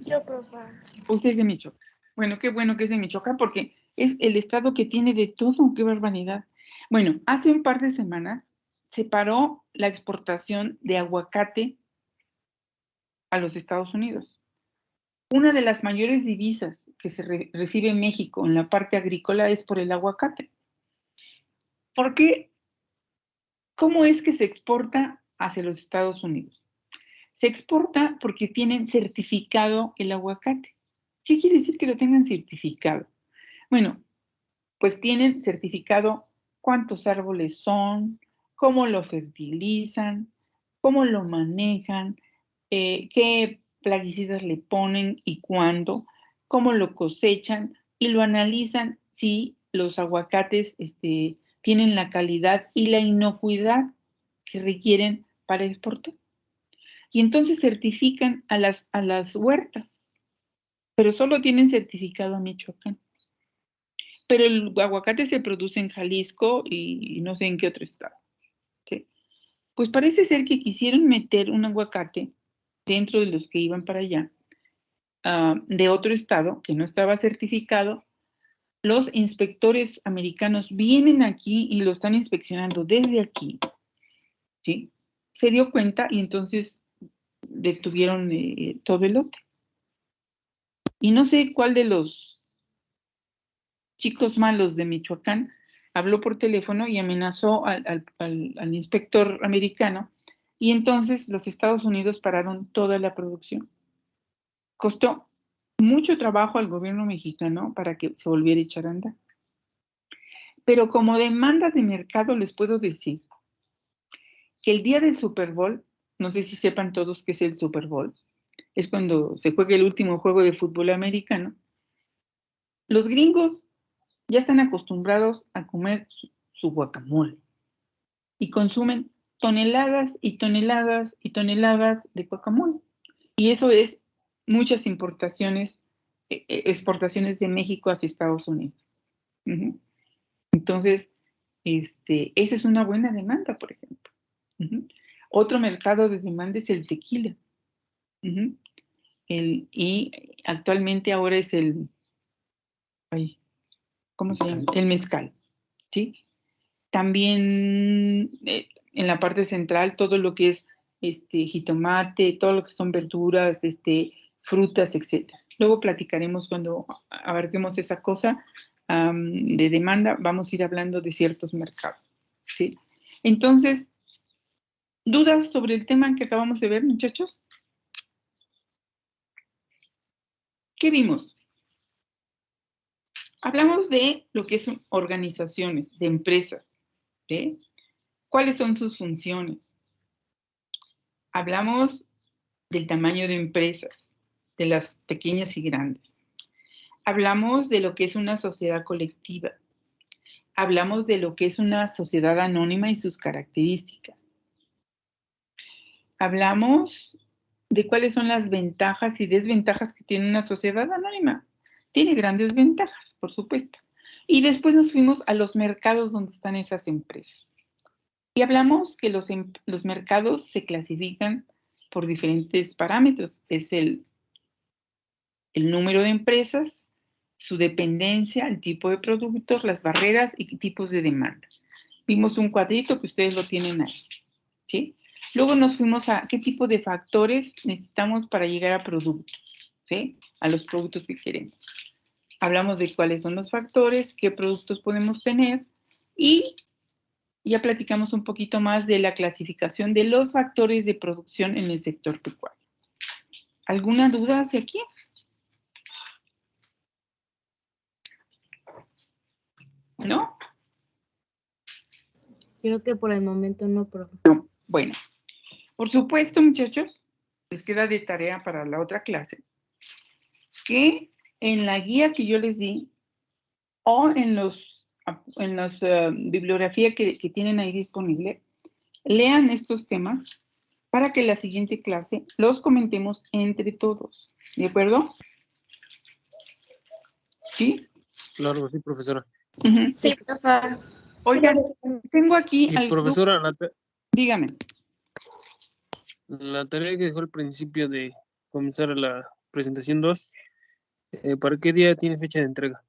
F: Yo, profe.
A: Usted es de Michoacán. Bueno, qué bueno que es de Michoacán porque es el estado que tiene de todo. ¡Qué barbaridad! Bueno, hace un par de semanas se paró la exportación de aguacate a los Estados Unidos. Una de las mayores divisas que se recibe en México en la parte agrícola es por el aguacate. ¿Por qué? ¿Cómo es que se exporta hacia los Estados Unidos? Se exporta porque tienen certificado el aguacate. ¿Qué quiere decir que lo tengan certificado? Bueno, pues tienen certificado cuántos árboles son, cómo lo fertilizan, cómo lo manejan, qué plaguicidas le ponen y cuándo, cómo lo cosechan y lo analizan si los aguacates tienen la calidad y la inocuidad que requieren para exportar. Y entonces certifican a las huertas, pero solo tienen certificado a Michoacán. Pero el aguacate se produce en Jalisco y no sé en qué otro estado. ¿Sí? Pues parece ser que quisieron meter un aguacate dentro de los que iban para allá, de otro estado que no estaba certificado. Los inspectores americanos vienen aquí y lo están inspeccionando desde aquí. ¿Sí? Se dio cuenta y entonces detuvieron todo el lote. Y no sé cuál de los chicos malos de Michoacán habló por teléfono y amenazó al inspector americano, y entonces los Estados Unidos pararon toda la producción. Costó mucho trabajo al gobierno mexicano para que se volviera a echar a andar. Pero como demanda de mercado les puedo decir que el día del Super Bowl, no sé si sepan todos qué es el Super Bowl, es cuando se juega el último juego de fútbol americano, los gringos ya están acostumbrados a comer su guacamole y consumen toneladas y toneladas y toneladas de guacamole. Y eso es muchas importaciones, exportaciones de México hacia Estados Unidos. Uh-huh. Entonces, esa es una buena demanda, por ejemplo. Uh-huh. Otro mercado de demanda es el tequila. Uh-huh. Y actualmente ahora es ¿cómo se llama? El mezcal, ¿sí? También en la parte central todo lo que es jitomate, todo lo que son verduras, frutas, etc. Luego platicaremos cuando abarquemos esa cosa de demanda, vamos a ir hablando de ciertos mercados, ¿sí? Entonces, ¿dudas sobre el tema que acabamos de ver, muchachos? ¿Qué vimos? Hablamos de lo que son organizaciones, de empresas, ¿sí? ¿Cuáles son sus funciones? Hablamos del tamaño de empresas, de las pequeñas y grandes. Hablamos de lo que es una sociedad colectiva. Hablamos de lo que es una sociedad anónima y sus características. Hablamos de cuáles son las ventajas y desventajas que tiene una sociedad anónima. Tiene grandes ventajas, por supuesto. Y después nos fuimos a los mercados donde están esas empresas. Y hablamos que los mercados se clasifican por diferentes parámetros. Es el número de empresas, su dependencia, el tipo de productos, las barreras y tipos de demanda. Vimos un cuadrito que ustedes lo tienen ahí, ¿sí? Luego nos fuimos a qué tipo de factores necesitamos para llegar a productos, ¿sí? A los productos que queremos. Hablamos de cuáles son los factores, qué productos podemos tener y ya platicamos un poquito más de la clasificación de los factores de producción en el sector pecuario. ¿Alguna duda hacia aquí? ¿No?
G: Creo que por el momento no, profe.
A: No. Bueno, por supuesto, muchachos, les queda de tarea para la otra clase que en la guía que yo les di o en las bibliografía que tienen ahí disponible, lean estos temas para que la siguiente clase los comentemos entre todos. ¿De acuerdo? ¿Sí?
L: Claro, sí, profesora.
F: Sí, profe.
A: Oigan, tengo aquí
L: Y
A: al
L: profesora,
A: grupo. Dígame.
L: la tarea que dejó al principio de comenzar la presentación 2, ¿para qué día tiene fecha de entrega?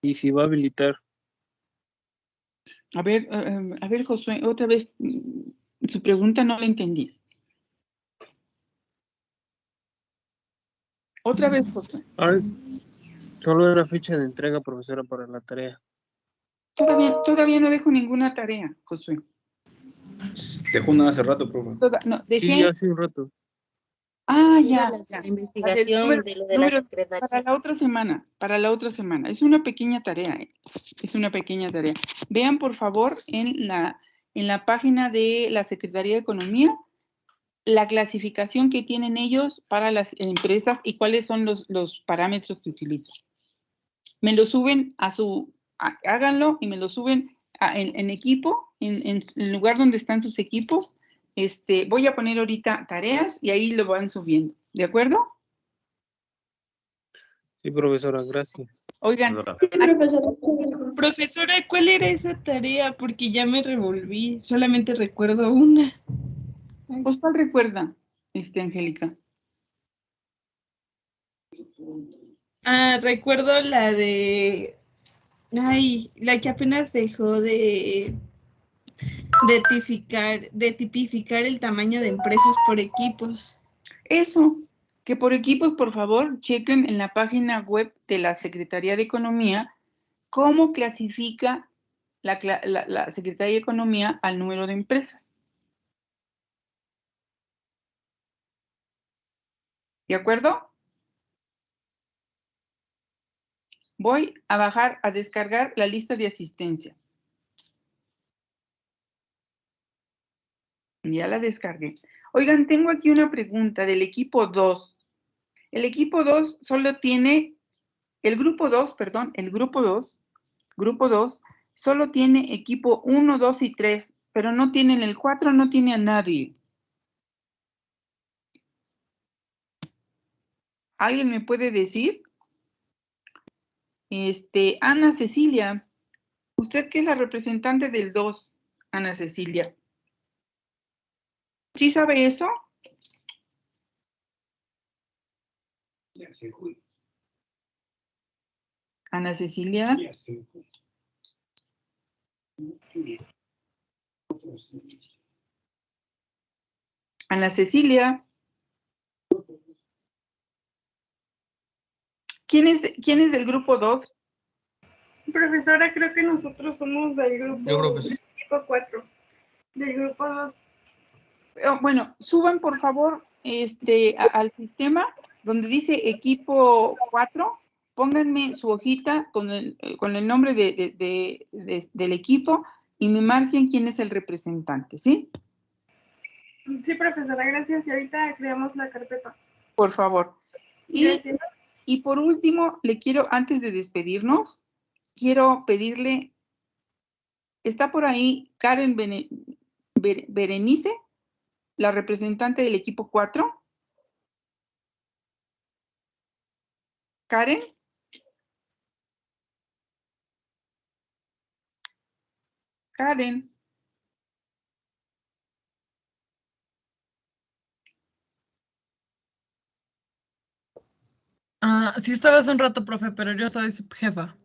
L: Y si va a habilitar.
A: A ver, Josué, otra vez, su pregunta no la entendí. Otra vez, Josué.
L: Solo era fecha de entrega, profesora, para la tarea.
A: Todavía no dejo ninguna tarea, Josué.
H: Dejó una hace rato, profe.
A: No, dejé...
L: Sí, hace un rato.
A: Ya.
G: La investigación de lo de la secretaría.
A: Para la otra semana. Es una pequeña tarea, Es una pequeña tarea. Vean, por favor, en la página de la Secretaría de Economía, la clasificación que tienen ellos para las empresas y cuáles son los parámetros que utilizan. Me lo suben háganlo y me lo suben en equipo, en el lugar donde están sus equipos. Voy a poner ahorita tareas y ahí lo van subiendo. ¿De acuerdo?
L: Sí, profesora, gracias.
A: Oigan.
P: Sí, profesora, ¿cuál era esa tarea? Porque ya me revolví. Solamente recuerdo una.
A: ¿Pues cuál recuerda, Angélica?
P: Recuerdo la de... la que apenas dejó de tipificar el tamaño de empresas por equipos.
A: Eso, que por equipos, por favor, chequen en la página web de la Secretaría de Economía cómo clasifica la Secretaría de Economía al número de empresas. ¿De acuerdo? Voy a descargar la lista de asistencia. Ya la descargué. Oigan, tengo aquí una pregunta del equipo 2. El equipo 2 solo tiene, el grupo 2 solo tiene equipo 1, 2 y 3, pero no tienen el 4, no tiene a nadie. ¿Alguien me puede decir? Ana Cecilia, usted que es la representante del 2, Ana Cecilia. ¿Sí sabe eso? Ana Cecilia. Ana Cecilia. ¿Quién es del grupo 2?
B: Profesora, creo que nosotros somos del grupo,
C: Yo creo que sí.
B: del equipo 4. Del grupo 2.
A: Bueno, suban por favor al sistema donde dice equipo 4, pónganme su hojita con el nombre del equipo y me marquen quién es el representante, ¿sí?
B: Sí, profesora, gracias. Y ahorita creamos la carpeta.
A: Por favor.
B: Gracias.
A: Y por último, antes de despedirnos, quiero pedirle, ¿está por ahí Karen Berenice, la representante del equipo 4? ¿Karen? Karen.
S: Sí estaba hace un rato, profe, pero yo soy subjefa.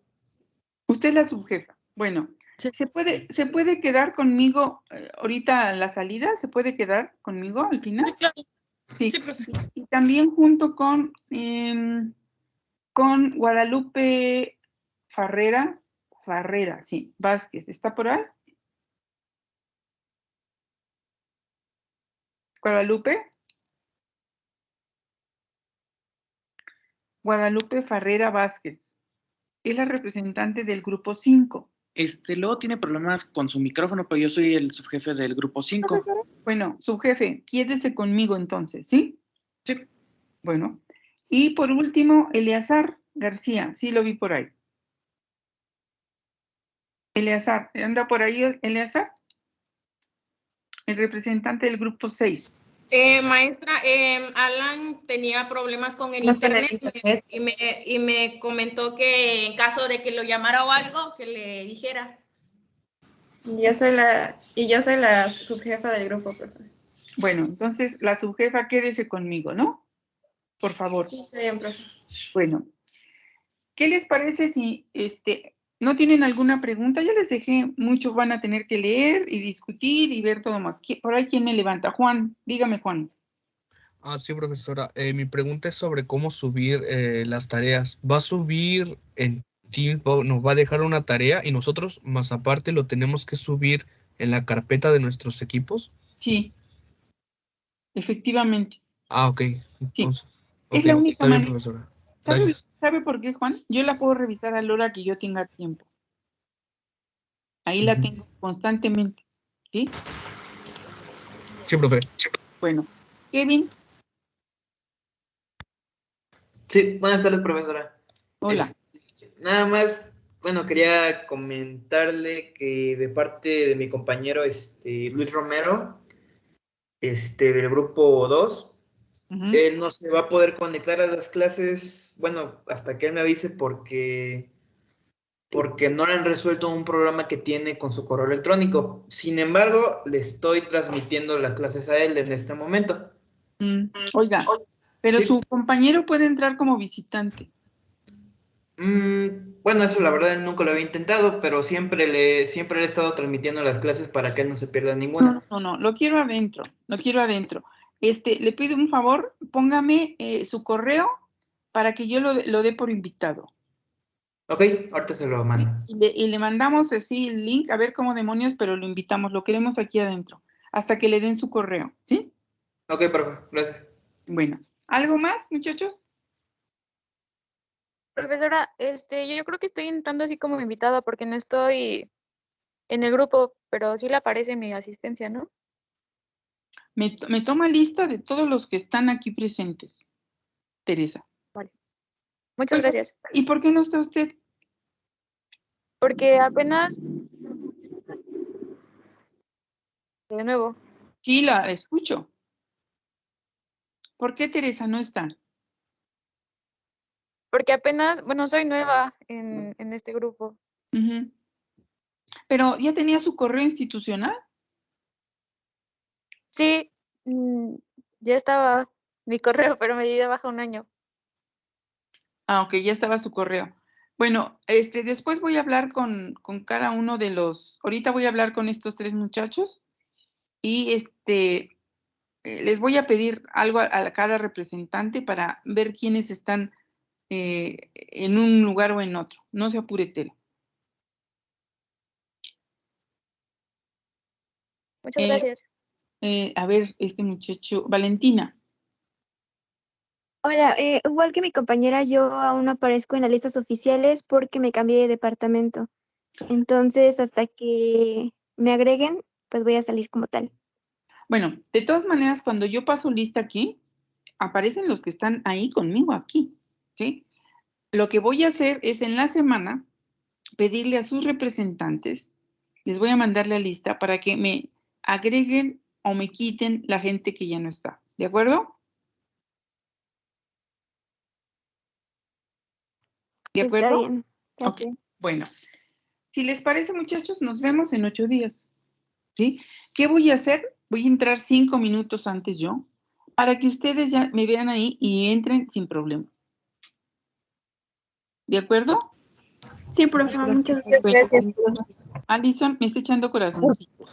A: Usted es la subjefa. Bueno, sí. ¿Se puede quedar conmigo ahorita a la salida? ¿Se puede quedar conmigo al final? Sí. Sí, profe. Y también junto con Guadalupe Farrera, sí, Vázquez. ¿Está por ahí? Guadalupe Farrera Vázquez. Es la representante del grupo 5.
M: Luego tiene problemas con su micrófono, pero yo soy el subjefe del grupo 5.
A: Bueno, subjefe, quédese conmigo entonces, ¿sí?
M: Sí.
A: Bueno. Y por último, Eleazar García. Sí, lo vi por ahí. Eleazar, ¿anda por ahí Eleazar? el representante del grupo 6.
N: Maestra, Alan tenía problemas con el
F: No está en el
N: internet y me comentó que en caso de que lo llamara o algo, que le dijera.
F: Yo soy la subjefa del grupo, profe.
A: Bueno, entonces la subjefa quédese conmigo, ¿no? Por favor.
F: Sí, está bien, profe.
A: Bueno, ¿qué les parece si no tienen alguna pregunta? Ya les dejé, muchos van a tener que leer y discutir y ver todo más. Por ahí, ¿quién me levanta? Juan, dígame, Juan.
C: Sí, profesora. Mi pregunta es sobre cómo subir las tareas. ¿Va a subir en Teams? ¿Nos va a dejar una tarea y nosotros, más aparte, lo tenemos que subir en la carpeta de nuestros equipos?
A: Sí, efectivamente.
C: Ok. Entonces,
A: es la única
C: está bien,
A: manera.
C: profesora. Gracias.
A: ¿Sabe por qué, Juan? Yo la puedo revisar a la hora que yo tenga tiempo. Ahí la tengo constantemente. ¿Sí?
C: Sí, profe.
A: Bueno, Kevin.
V: Sí, buenas tardes, profesora.
A: Hola.
V: Nada más, bueno, quería comentarle que de parte de mi compañero Luis Romero, del grupo 2, él no se va a poder conectar a las clases, bueno, hasta que él me avise porque no le han resuelto un problema que tiene con su correo electrónico. Sin embargo, le estoy transmitiendo las clases a él en este momento.
A: Oiga, pero su compañero puede entrar como visitante.
V: Bueno, eso la verdad nunca lo había intentado, pero siempre le he estado transmitiendo las clases para que él no se pierda ninguna.
A: No, lo quiero adentro, le pido un favor, póngame su correo para que yo lo dé por invitado.
V: Ok, ahorita se lo mando.
A: Y le mandamos así el link, a ver cómo demonios, pero lo invitamos, lo queremos aquí adentro, hasta que le den su correo, ¿sí?
V: Ok, perfecto, gracias.
A: Bueno, ¿algo más, muchachos?
W: Profesora, yo creo que estoy entrando así como invitada porque no estoy en el grupo, pero sí le aparece mi asistencia, ¿no?
A: Me toma lista de todos los que están aquí presentes, Teresa.
W: Vale. Muchas gracias.
A: ¿Y por qué no está usted?
W: Porque apenas... De nuevo.
A: Sí, la escucho. ¿Por qué Teresa no está?
W: Porque apenas, bueno, soy nueva en este grupo.
A: ¿Pero ya tenía su correo institucional?
W: Sí, ya estaba mi correo, pero me di de baja un año.
A: Ok, ya estaba su correo. Bueno, después voy a hablar con cada uno de los... Ahorita voy a hablar con estos 3 muchachos y les voy a pedir algo a cada representante para ver quiénes están en un lugar o en otro. No se apure, Tela.
W: Muchas gracias.
A: A ver, este muchacho, Valentina.
X: Hola, igual que mi compañera, yo aún no aparezco en las listas oficiales porque me cambié de departamento. Entonces, hasta que me agreguen, pues voy a salir como tal.
A: Bueno, de todas maneras, cuando yo paso lista aquí, aparecen los que están ahí conmigo aquí, ¿sí? Lo que voy a hacer es en la semana pedirle a sus representantes, les voy a mandar la lista para que me agreguen o me quiten la gente que ya no está. ¿De acuerdo? ¿De acuerdo?
X: Está bien.
A: Ok, bueno. Si les parece, muchachos, nos vemos en 8 días. ¿Sí? ¿Qué voy a hacer? Voy a entrar 5 minutos antes yo, para que ustedes ya me vean ahí y entren sin problemas. ¿De acuerdo?
X: Sí, profe, muchas gracias.
A: Alison, me está echando corazoncito.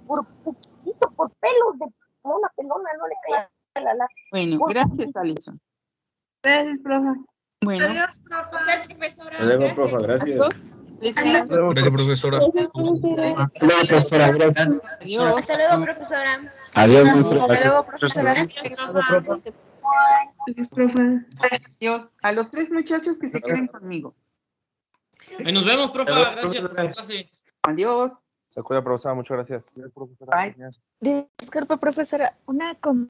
Y: Por poquito, por pelos de una pelona, no le caía la.
A: Bueno, gracias, Alison.
X: Gracias, profe.
A: Bueno.
N: Adiós, profe. Profesora.
H: Adiós, profe, gracias.
C: Gracias, profesora.
X: Hasta luego, profesora. Gracias.
A: Adiós.
X: Hasta luego, profesora.
H: Adiós, maestra.
X: Hasta luego, profesora.
A: Adiós, profe. Adiós. A los 3 muchachos que se queden conmigo.
U: Nos vemos, profe. Gracias por la clase.
A: Adiós.
R: Se cuida, profesora. Muchas gracias.
A: Bye.
T: Disculpa, profesora, una